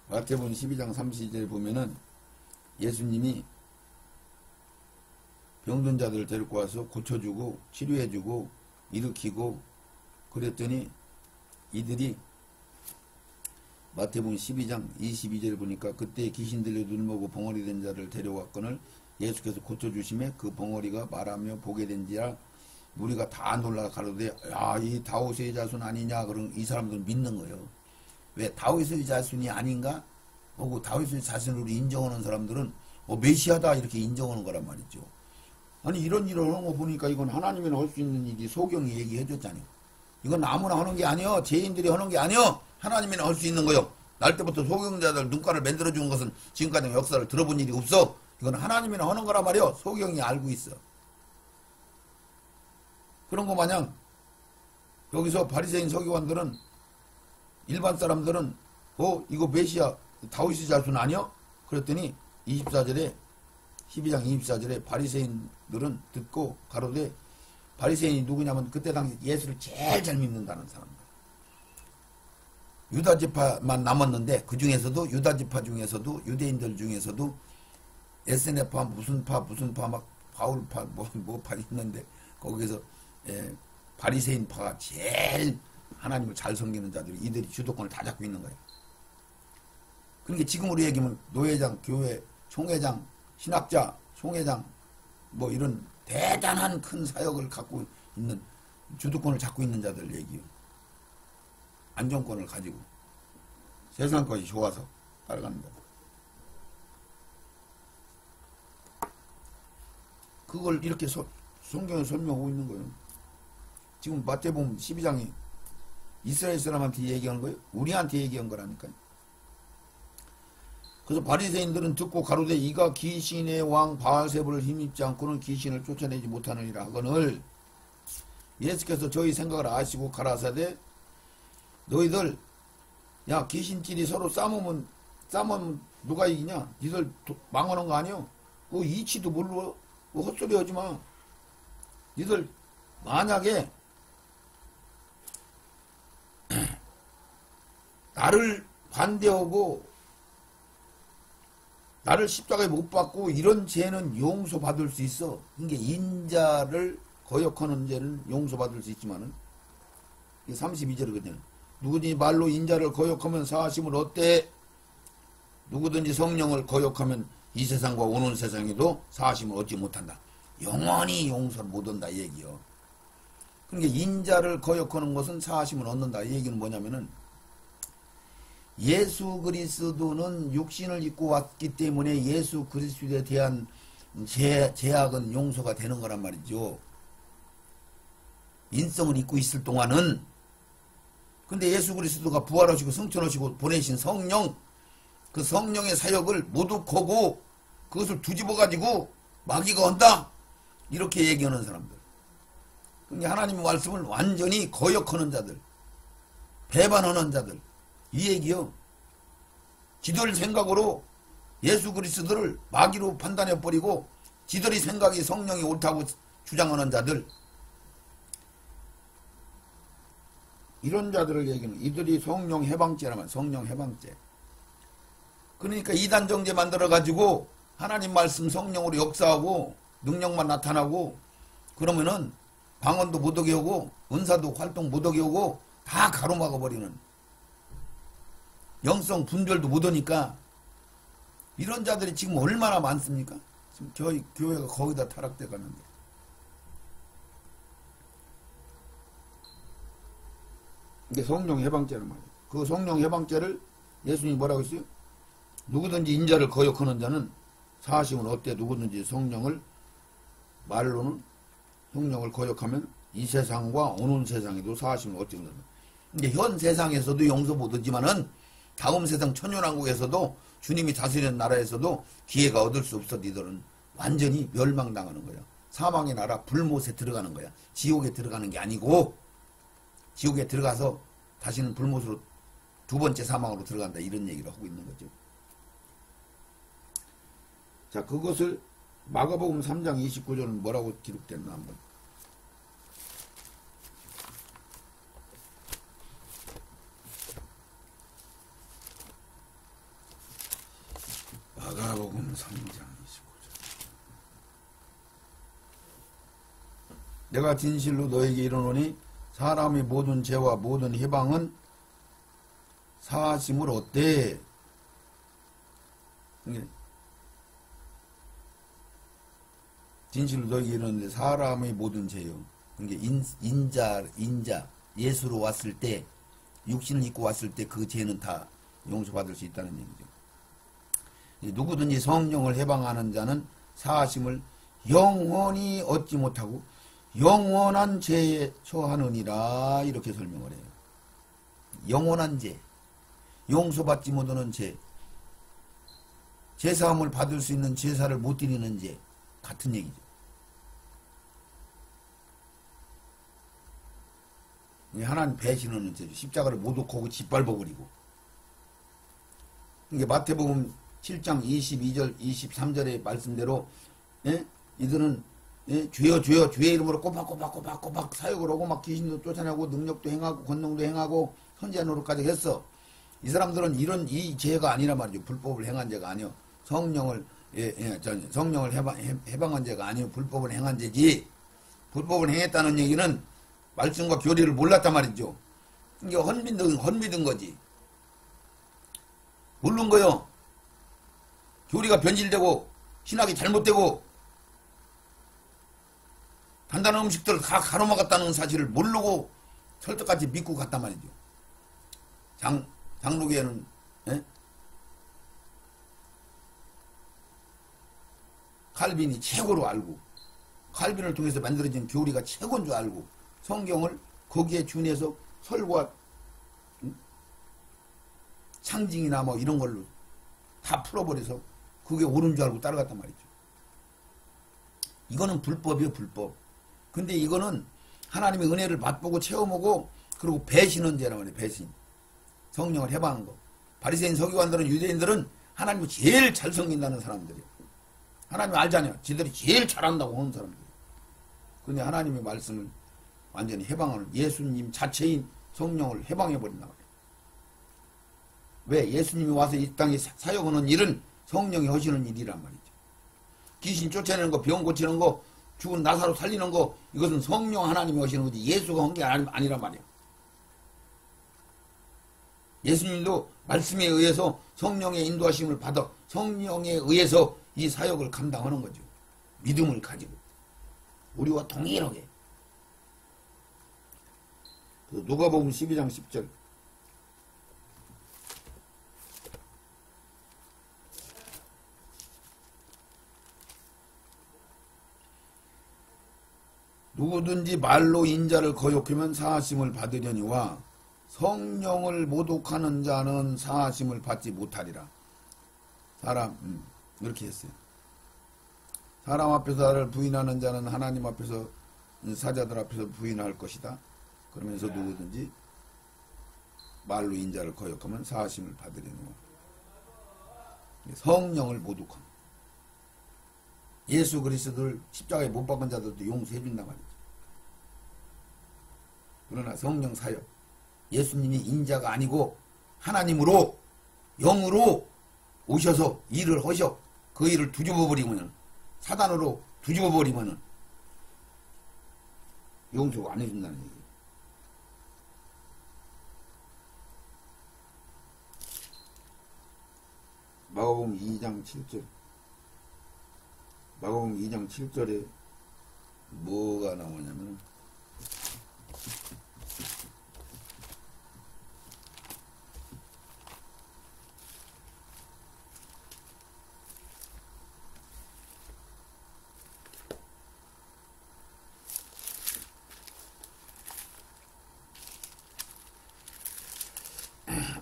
마태복음 12장 32절 보면은 예수님이 병든 자들을 데리고 와서 고쳐주고 치료해주고 일으키고 그랬더니 이들이 마태복음 12장 22절 보니까 그때 귀신 들려 눈먹고 벙어리 된 자를 데려왔거늘 예수께서 고쳐주심에 그 벙어리가 말하며 보게 된지라 무리가 다 놀라 가로되 야, 이 다윗의 자손 아니냐. 그런 이 사람들은 믿는 거예요. 왜 다윗의 자손이 아닌가? 하고 다윗의 자손으로 인정하는 사람들은 메시아다 이렇게 인정하는 거란 말이죠. 아니 이런 일을 하는 거 보니까 이건 하나님이나 할 수 있는 일이 소경이 얘기해 줬잖아요. 이건 아무나 하는 게 아니요. 죄인들이 하는 게 아니요. 하나님이나 할 수 있는 거요. 날 때부터 소경자들 눈깔을 만들어 준 것은 지금까지 역사를 들어본 일이 없어. 이건 하나님이나 하는 거란 말이요. 소경이 알고 있어. 그런 거 마냥 여기서 바리새인 서기관들은 일반 사람들은 이거 메시아 다윗의 자손 아니야? 그랬더니 24절에 12장 24절에 바리새인들은 듣고 가로되 바리새인이 누구냐면 그때 당시 예수를 제일 잘 믿는다는 사람들. 유다지파만 남았는데 그 중에서도 유다지파 중에서도 유대인들 중에서도 SNF파 무슨 파 막 바울파 뭐파 있는데 거기서 바리새인파가 제일 하나님을 잘 섬기는 자들이 이들이 주도권을 다 잡고 있는 거예요. 그러니까 지금으로 얘기하면 노회장, 교회, 총회장, 신학자, 총회장 뭐 이런 대단한 큰 사역을 갖고 있는 주도권을 잡고 있는 자들 얘기요. 안정권을 가지고 세상 것이 좋아서 따라가는 자. 그걸 이렇게 성경에 설명하고 있는 거예요. 지금 마태복음 12장이 이스라엘 사람한테 얘기한 거예요. 우리한테 얘기한 거라니까요. 그래서 바리새인들은 듣고 가로되 이가 귀신의 왕 바알세불을 힘입지 않고는 귀신을 쫓아내지 못하느니라 하거늘 예수께서 저희 생각을 아시고 가라사대 너희들 야 귀신끼리 서로 싸우면 누가 이기냐? 니들 망하는 거 아니여? 그 이치도 모르고 헛소리 하지 마. 니들 만약에 나를 반대하고 나를 십자가에 못 박고 이런 죄는 용서받을 수 있어. 그러니까 인자를 거역하는 죄는 용서받을 수 있지만은 이게 32절이거든요. 누구든지 말로 인자를 거역하면 사하심을 어때? 누구든지 성령을 거역하면 이 세상과 오는 세상에도 사하심을 얻지 못한다. 영원히 용서를 못 얻는다 이 얘기요. 그러니까 인자를 거역하는 것은 사하심을 얻는다 이 얘기는 뭐냐면은 예수 그리스도는 육신을 입고 왔기 때문에 예수 그리스도에 대한 죄악은 용서가 되는 거란 말이죠. 인성을 입고 있을 동안은. 근데 예수 그리스도가 부활하시고 승천하시고 보내신 성령, 그 성령의 사역을 모독하고 그것을 뒤집어 가지고 마귀가 온다 이렇게 얘기하는 사람들. 그러니까 하나님의 말씀을 완전히 거역하는 자들, 배반하는 자들, 이 얘기요. 지들 생각으로 예수 그리스도를 마귀로 판단해버리고 지들이 생각이 성령이 옳다고 주장하는 자들, 이런 자들을 얘기는 이들이 성령 해방죄라면 성령 해방죄. 그러니까 이단 정죄 만들어가지고 하나님 말씀 성령으로 역사하고 능력만 나타나고 그러면은 방언도 못하게 하고 은사도 활동 못하게 하고 다 가로막아버리는, 영성 분별도 못하니까 이런 자들이 지금 얼마나 많습니까? 지금 저희 교회가 거기다 타락돼 가는데. 이게 성령 해방죄란 말이에요. 그 성령 해방죄를 예수님이 뭐라고 했어요? 누구든지 인자를 거역하는 자는 사심은 어때? 누구든지 성령을 말로는 성령을 거역하면 이 세상과 오는 세상에도 사심은 어때? 이제 현 세상에서도 용서 못하지만은 다음 세상 천연왕국에서도 주님이 다스리는 나라에서도 기회가 얻을 수 없어. 니들은 완전히 멸망당하는 거야. 사망의 나라 불못에 들어가는 거야. 지옥에 들어가는 게 아니고 지옥에 들어가서 다시는 불못으로 두 번째 사망으로 들어간다, 이런 얘기를 하고 있는 거죠. 자, 그것을 마가복음 3장 29절은 뭐라고 기록됐나 한번. 마가복음 3장 29절. 내가 진실로 너에게 이르노니 사람의 모든 죄와 모든 해방은 사하심을 얻되. 진실로 너에게 이르는데 사람의 모든 죄요. 그러니까 인자 예수로 왔을 때, 육신을 입고 왔을 때 그 죄는 다 용서받을 수 있다는 얘기죠. 누구든지 성령을 해방하는 자는 사하심을 영원히 얻지 못하고 영원한 죄에 처하느니라, 이렇게 설명을 해요. 영원한 죄, 용서받지 못하는 죄, 제사함을 받을 수 있는 제사를 못 드리는 죄, 같은 얘기죠. 하나님 배신하는 죄죠. 십자가를 못 얻고 짓밟아 버리고. 이게 마태복음 7장 22절 23절의 말씀대로, 예? 이들은, 예? 주여 주여 주의 이름으로 꼬박꼬박 사역을 하고 막 귀신도 쫓아내고 능력도 행하고 권능도 행하고 선지자 노릇까지 했어. 이 사람들은 이 죄가 아니란 말이죠. 불법을 행한 죄가 아니요. 성령을 해방한 죄가 아니요. 불법을 행한 죄지. 불법을 행했다는 얘기는 말씀과 교리를 몰랐단 말이죠. 이게 헌미든 거지. 모르는 거요. 교리가 변질되고 신학이 잘못되고 단단한 음식들을 다 가로막았다는 사실을 모르고 설득까지 믿고 갔단 말이죠. 장로교회는, 예? 칼빈이 최고로 알고 칼빈을 통해서 만들어진 교리가 최고인 줄 알고 성경을 거기에 준해서 설과 상징이나 뭐 이런 걸로 다 풀어버려서 그게 옳은 줄 알고 따라갔단 말이죠. 이거는 불법이에요, 불법. 근데 이거는 하나님의 은혜를 맛보고 체험하고 그리고 배신한 죄란 말이에요, 배신. 성령을 해방한 거. 바리새인 서기관들은, 유대인들은 하나님을 제일 잘 섬긴다는 사람들이에요. 하나님 알잖아요. 지들이 제일 잘한다고 하는 사람들이에요. 근데 하나님의 말씀을 완전히 해방하는, 예수님 자체인 성령을 해방해버린다 말이에요. 왜? 예수님이 와서 이 땅에 사역하는 일은 성령이 하시는 일이란 말이죠. 귀신 쫓아내는 거, 병 고치는 거, 죽은 나사로 살리는 거, 이것은 성령 하나님이 하시는 거지 예수가 한 게 아니란 말이에요. 예수님도 말씀에 의해서 성령의 인도하심을 받아 성령에 의해서 이 사역을 감당하는 거죠. 믿음을 가지고 우리와 동일하게. 누가복음 12장 10절. 누구든지 말로 인자를 거역하면 사하심을 받으려니와 성령을 모독하는 자는 사하심을 받지 못하리라. 사람, 이렇게 했어요. 사람 앞에서 나를 부인하는 자는 하나님 앞에서, 사자들 앞에서 부인할 것이다. 그러면서 누구든지 말로 인자를 거역하면 사하심을 받으려노. 성령을 모독함. 예수 그리스도를 십자가에 못 박은 자들도 용서해 준단 말이죠. 그러나 성령 사역, 예수님이 인자가 아니고 하나님으로 영으로 오셔서 일을 하셔. 그 일을 뒤집어 버리면은, 사단으로 뒤집어 버리면은 용서가 안 해준다는 얘기예요. 마가복음 2장 7절. 마가복음 2장 7절에 뭐가 나오냐면,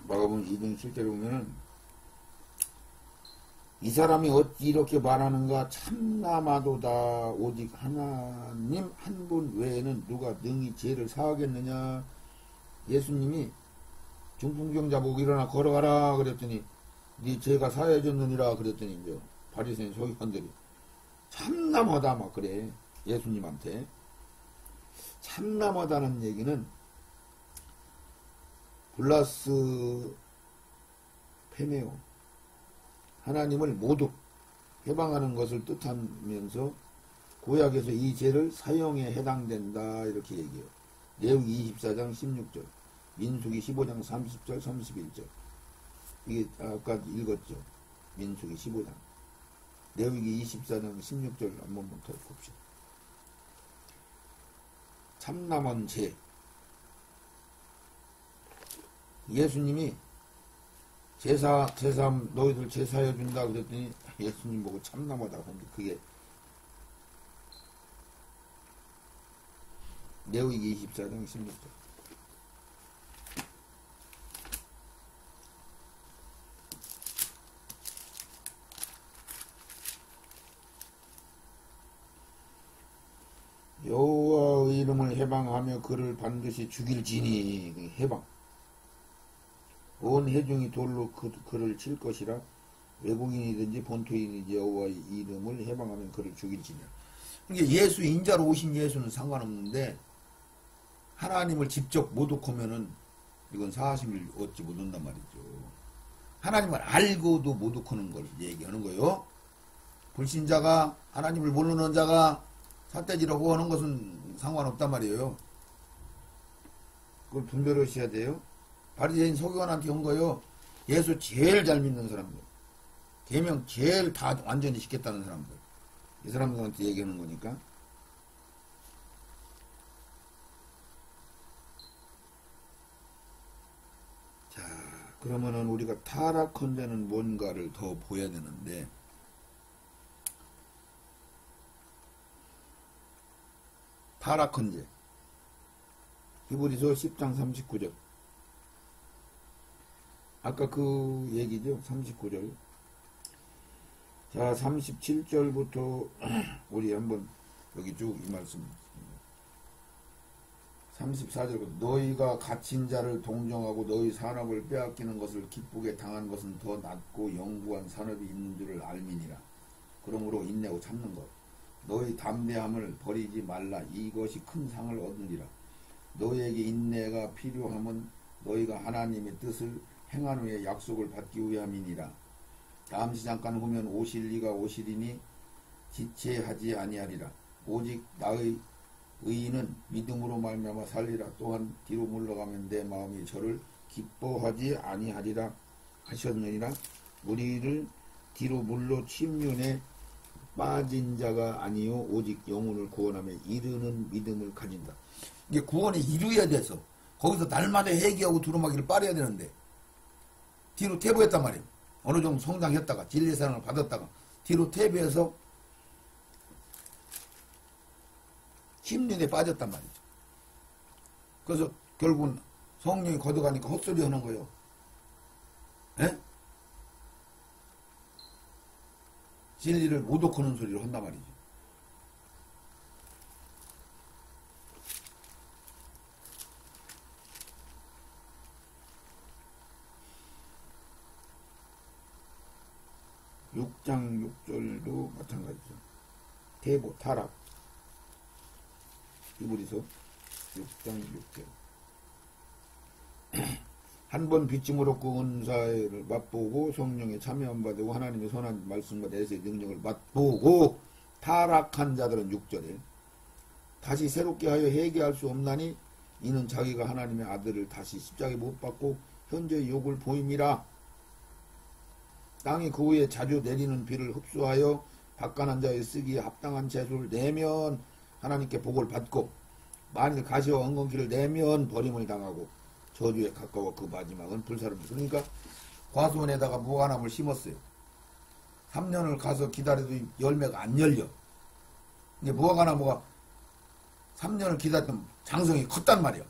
마가복음 2장 7절에 보면은, 이 사람이 어찌 이렇게 말하는가? 참나마도다. 오직 하나님 한 분 외에는 누가 능히 죄를 사하겠느냐? 예수님이 중풍병자 보고 일어나 걸어가라 그랬더니 네 죄가 사해졌느니라 그랬더니 이제 바리새인 서기관들이 참나마다 막 그래. 예수님한테. 참나마다는 얘기는 플러스 페메오, 하나님을 모두 해방하는 것을 뜻하면서 구약에서 이 죄를 사형에 해당된다 이렇게 얘기해요. 레위기 24장 16절, 민수기 15장 30절 31절. 이게 아까 읽었죠. 민수기 15장. 레위기 24장 16절 한번 더 봅시다. 참남한 죄. 예수님이 제사 너희들 제사해 준다 그랬더니 예수님 보고 참남하다 근데 그게 레위기 24장 16절. 여호와의 이름을 해방하며 그를 반드시 죽일지니. 해방. 온 회중이 돌로 그를 칠 것이라. 외국인이든지 본토인이든지 여호와의 이름을 해방하면 그를 죽일지니라. 그러니까 예수 인자로 오신 예수는 상관없는데 하나님을 직접 모독하면은 이건 사하심을 얻지 못한단 말이죠. 하나님을 알고도 모독하는 걸 얘기하는 거예요. 불신자가 하나님을 모르는 자가 삿대질하고 하는 것은 상관없단 말이에요. 그걸 분별하셔야 돼요. 바리새인 서기관한테 온 거요. 예수 제일 잘 믿는 사람들, 계명 제일 다 완전히 지켰다는 사람들, 이 사람들한테 얘기하는 거니까. 자, 그러면은 우리가 타락한 자는 뭔가를 더 보여야 되는데, 타락한 죄. 히브리서 10장 39절. 아까 그 얘기죠. 39절. 자, 37절부터 우리 한번 여기 쭉 이 말씀. 34절부터 너희가 갇힌 자를 동정하고 너희 산업을 빼앗기는 것을 기쁘게 당한 것은 더 낫고 영구한 산업이 있는 줄을 알미니라. 그러므로 인내하고 참는 것. 너희 담대함을 버리지 말라. 이것이 큰 상을 얻으리라. 너희에게 인내가 필요하면 너희가 하나님의 뜻을 행한 후에 약속을 받기 위함이니라. 잠시 잠깐 후면 오실 이가 오시리니 지체하지 아니하리라. 오직 나의 의인은 믿음으로 말미암아 살리라. 또한 뒤로 물러가면 내 마음이 저를 기뻐하지 아니하리라 하셨느니라. 우리를 뒤로 물러 침륜에 빠진 자가 아니요 오직 영혼을 구원하며 이르는 믿음을 가진다. 이게 구원에 이루어야 돼서 거기서 날마다 회개하고 두루마기를 빨아야 되는데 뒤로 퇴보했단 말이에요. 어느 정도 성장했다가 진리의 사랑을 받았다가 뒤로 퇴보해서 침륜에 빠졌단 말이죠. 그래서 결국은 성령이 걷어가니까 헛소리 하는 거예요. 에? 진리를 모독하는 소리를 한단 말이죠. 6장 6절도 마찬가지죠. 대보, 타락. 히브리서 6장 6절. 한 번 빚짐을 얻고 은사를 맛보고 성령에 참여 안 받고 하나님의 선한 말씀과 내세의 능력을 맛보고 타락한 자들은 6절에 다시 새롭게 하여 회개할 수 없나니 이는 자기가 하나님의 아들을 다시 십자가에 못 박고 현재의 욕을 보임이라. 땅이 그 후에 자주 내리는 비를 흡수하여 박간한 자의 쓰기에 합당한 채소를 내면 하나님께 복을 받고 만일 가시와 엉겅퀴를 내면 버림을 당하고 저주에 가까워 그 마지막은 불사릅니다. 그러니까 과수원에다가 무화과나무를 심었어요. 3년을 가서 기다려도 열매가 안 열려. 근데 무화과나무가 3년을 기다렸던 장성이 컸단 말이야.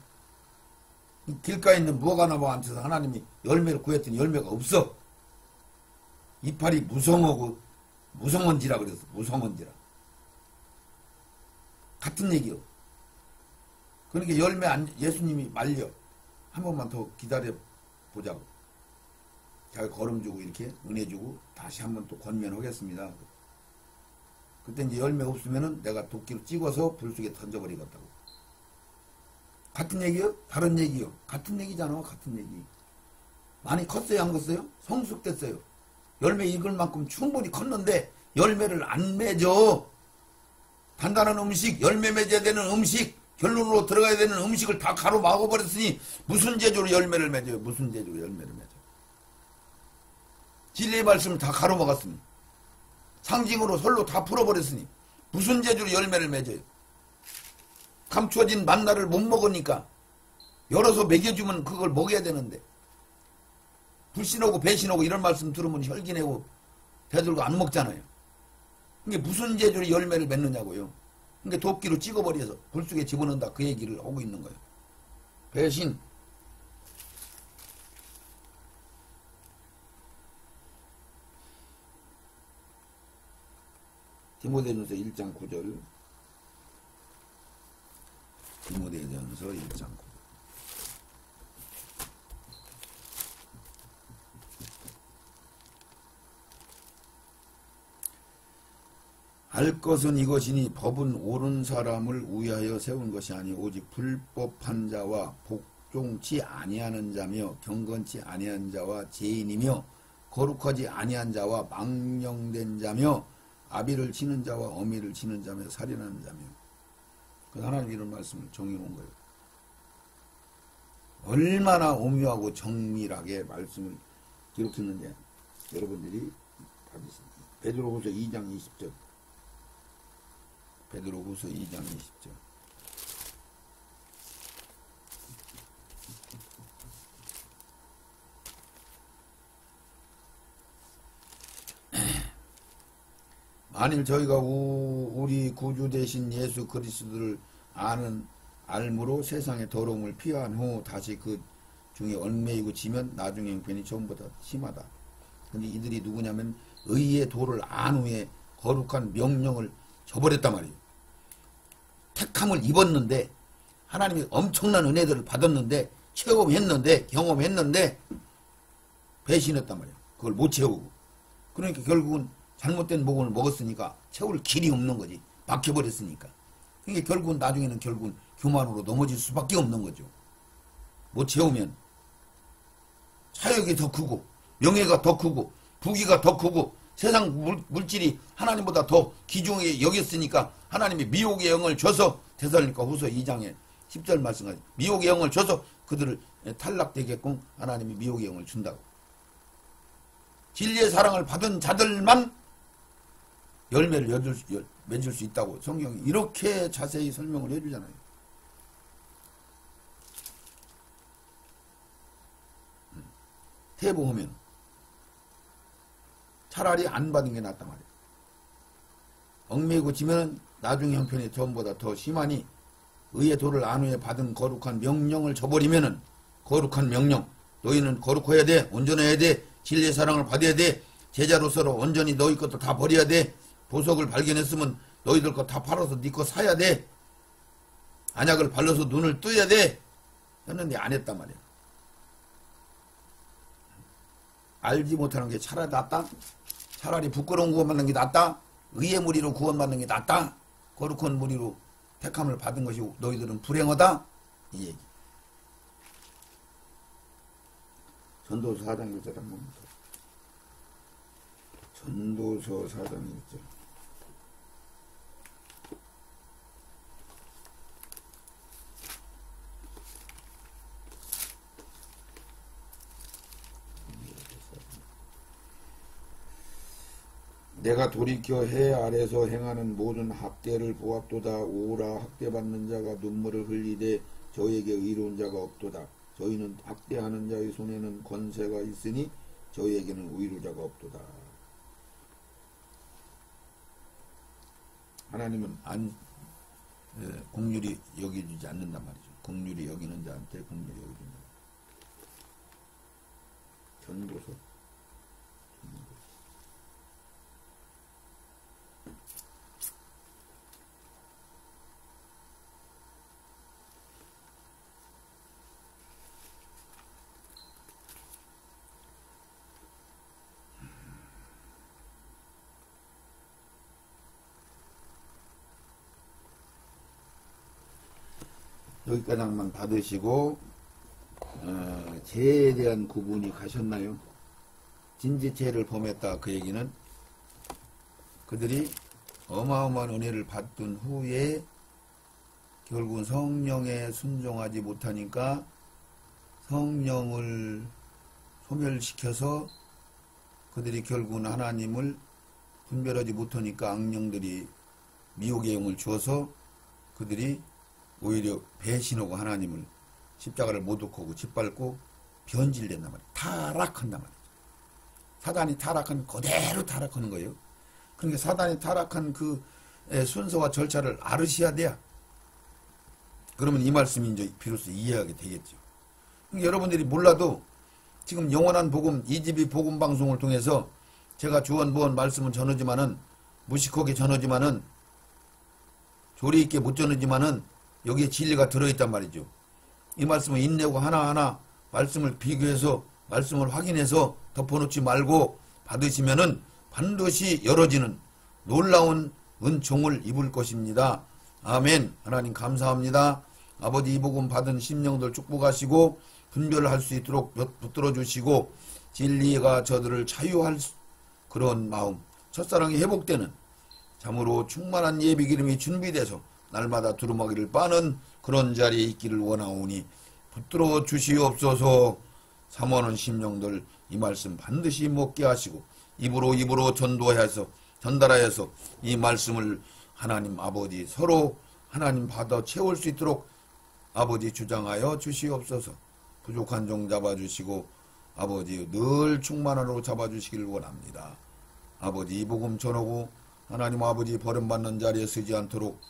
길가에 있는 무화과나무한테서 하나님이 열매를 구했더니 열매가 없어. 이파리 무성원지라 그랬어. 무성원지라. 같은 얘기요. 그러니까 열매 예수님이 말려. 한 번만 더 기다려 보자고. 자기 걸음 주고 이렇게 은혜 주고 다시 한 번 또 권면하겠습니다. 그때 이제 열매 없으면은 내가 도끼로 찍어서 불 속에 던져버리겠다고. 같은 얘기요? 다른 얘기요? 같은 얘기잖아. 같은 얘기. 많이 컸어요? 안 컸어요? 성숙됐어요. 열매 익을 만큼 충분히 컸는데 열매를 안 맺어. 단단한 음식, 열매 맺어야 되는 음식, 결론으로 들어가야 되는 음식을 다 가로막아버렸으니 무슨 재주로 열매를 맺어요? 무슨 재주로 열매를 맺어요? 진리의 말씀을 다 가로막았으니 상징으로 설로 다 풀어버렸으니 무슨 재주로 열매를 맺어요? 감추어진 만나를 못 먹으니까 열어서 먹여주면 그걸 먹여야 되는데 불신하고 배신하고 이런 말씀 들으면 혈기내고 되들고 안 먹잖아요. 이게 무슨 재주로 열매를 맺느냐고요. 그러니까 도끼로 찍어버려서 불 속에 집어넣는다 그 얘기를 하고 있는 거예요. 배신. 디모데전서 1장 9절. 디모데전서 1장 9절. 알 것은 이것이니 법은 옳은 사람을 위하여 세운 것이 아니 오직 불법한 자와 복종치 아니하는 자며 경건치 아니한 자와 죄인이며 거룩하지 아니한 자와 망령된 자며 아비를 치는 자와 어미를 치는 자며 살인하는 자며. 그 하나님 이런 말씀을 정해놓은 거예요. 얼마나 오묘하고 정밀하게 말씀을 기록했는지 여러분들이 봐주세요. 베드로후서 2장 20절. 베드로후서 2장 20절. 만일 저희가 우리 구주 되신 예수 그리스도를 아는 알므로 세상의 더러움을 피한 후 다시 그 중에 얽매이고 지면 나중에 형편이 전보다 심하다. 근데 이들이 누구냐면 의의 도를 안 후에 거룩한 명령을 저버렸단 말이에요. 택함을 입었는데 하나님이 엄청난 은혜들을 받았는데 체험했는데 경험했는데 배신했단 말이에요. 그걸 못 채우고. 그러니까 결국은 잘못된 복음을 먹었으니까 채울 길이 없는 거지. 막혀버렸으니까. 그러니까 결국은 나중에는 결국은 교만으로 넘어질 수밖에 없는 거죠. 못 채우면 사역이 더 크고 명예가 더 크고 부귀가 더 크고 세상 물질이 하나님보다 더 귀중하게 여겼으니까 하나님이 미혹의 영을 줘서 데살로니가 후서 2장에 10절 말씀하죠. 미혹의 영을 줘서 그들을 탈락되게끔 하나님이 미혹의 영을 준다고. 진리의 사랑을 받은 자들만 열매를 맺을 수 있다고 성경이 이렇게 자세히 설명을 해주잖아요. 태보하면 차라리 안 받은 게 낫단 말이에요. 얽매이고 지면 나중 형편이 전보다 더 심하니 의의 도를 안 후에 받은 거룩한 명령을 저버리면은 거룩한 명령 너희는 거룩해야 돼. 온전해야 돼. 진리의 사랑을 받아야 돼. 제자로서 온전히 너희 것도 다 버려야 돼. 보석을 발견했으면 너희들 거 다 팔아서 네 거 사야 돼. 안약을 발라서 눈을 떠야 돼. 했는데 안 했단 말이야. 알지 못하는 게 차라리 낫다? 차라리 부끄러운 구원받는 게 낫다. 의의 무리로 구원받는 게 낫다. 거룩한 무리로 택함을 받은 것이 너희들은 불행하다. 이 얘기. 전도서 4장 1절 한번 더. 전도서 4장 1절. 내가 돌이켜 해 아래서 행하는 모든 학대를 보았도다. 오라 학대받는 자가 눈물을 흘리되 저에게 의로운 자가 없도다. 저희는 학대하는 자의 손에는 권세가 있으니 저희에게는 의로자가 없도다. 하나님은 긍휼히 여기지 않는단 말이죠. 긍휼히 여기는 자한테 긍휼히 여기는 자. 전도서. 여기까지만 받으시고 죄에 대한 구분이 가셨나요? 진지죄를 범했다 그 얘기는 그들이 어마어마한 은혜를 받던 후에 결국은 성령에 순종하지 못하니까 성령을 소멸시켜서 그들이 결국은 하나님을 분별하지 못하니까 악령들이 미혹의 영을 주어서 그들이 오히려 배신하고 하나님을 십자가를 못 얻고 짓밟고 변질된단 말이에요. 타락한단 말이에요. 사단이 타락한 그대로 타락하는 거예요. 그러니까 사단이 타락한 그 순서와 절차를 알으셔야 돼요. 그러면 이 말씀이 이제 비로소 이해하게 되겠죠. 그러니까 여러분들이 몰라도 지금 영원한 복음, 이집이 복음 방송을 통해서 제가 주원부원 말씀을 전하지만은 무식하게 전하지만은 조리 있게 못 전하지만은 여기에 진리가 들어있단 말이죠. 이 말씀을 인내고 하나하나 말씀을 비교해서 말씀을 확인해서 덮어놓지 말고 받으시면은 반드시 열어지는 놀라운 은총을 입을 것입니다. 아멘. 하나님 감사합니다. 아버지 이 복음 받은 심령들 축복하시고 분별할 수 있도록 붙들어 주시고 진리가 저들을 자유할 그런 마음 첫사랑이 회복되는 참으로 충만한 예비 기름이 준비돼서 날마다 두루마기를 빠는 그런 자리에 있기를 원하오니 붙들어 주시옵소서. 사모하는 심령들 이 말씀 반드시 먹게 하시고 입으로 전도해서 전달하여서 이 말씀을 하나님 아버지 서로 하나님 받아 채울 수 있도록 아버지 주장하여 주시옵소서. 부족한 종 잡아주시고 아버지 늘 충만하로 잡아주시길 원합니다. 아버지 이 복음 전하고 하나님 아버지 버림받는 자리에 서지 않도록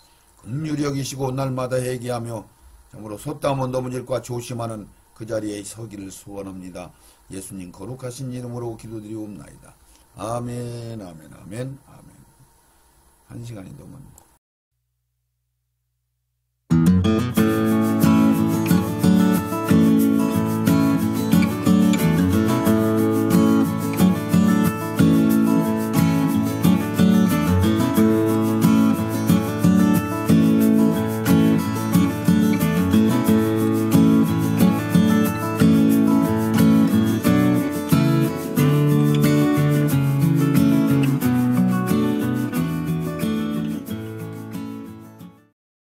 긍휼히 여기시고 날마다 회개하며 참으로 섰다면 넘어질까 조심하는 그 자리에 서기를 소원합니다. 예수님 거룩하신 이름으로 기도드리옵나이다. 아멘 아멘 아멘 아멘. 한 시간이 넘었네.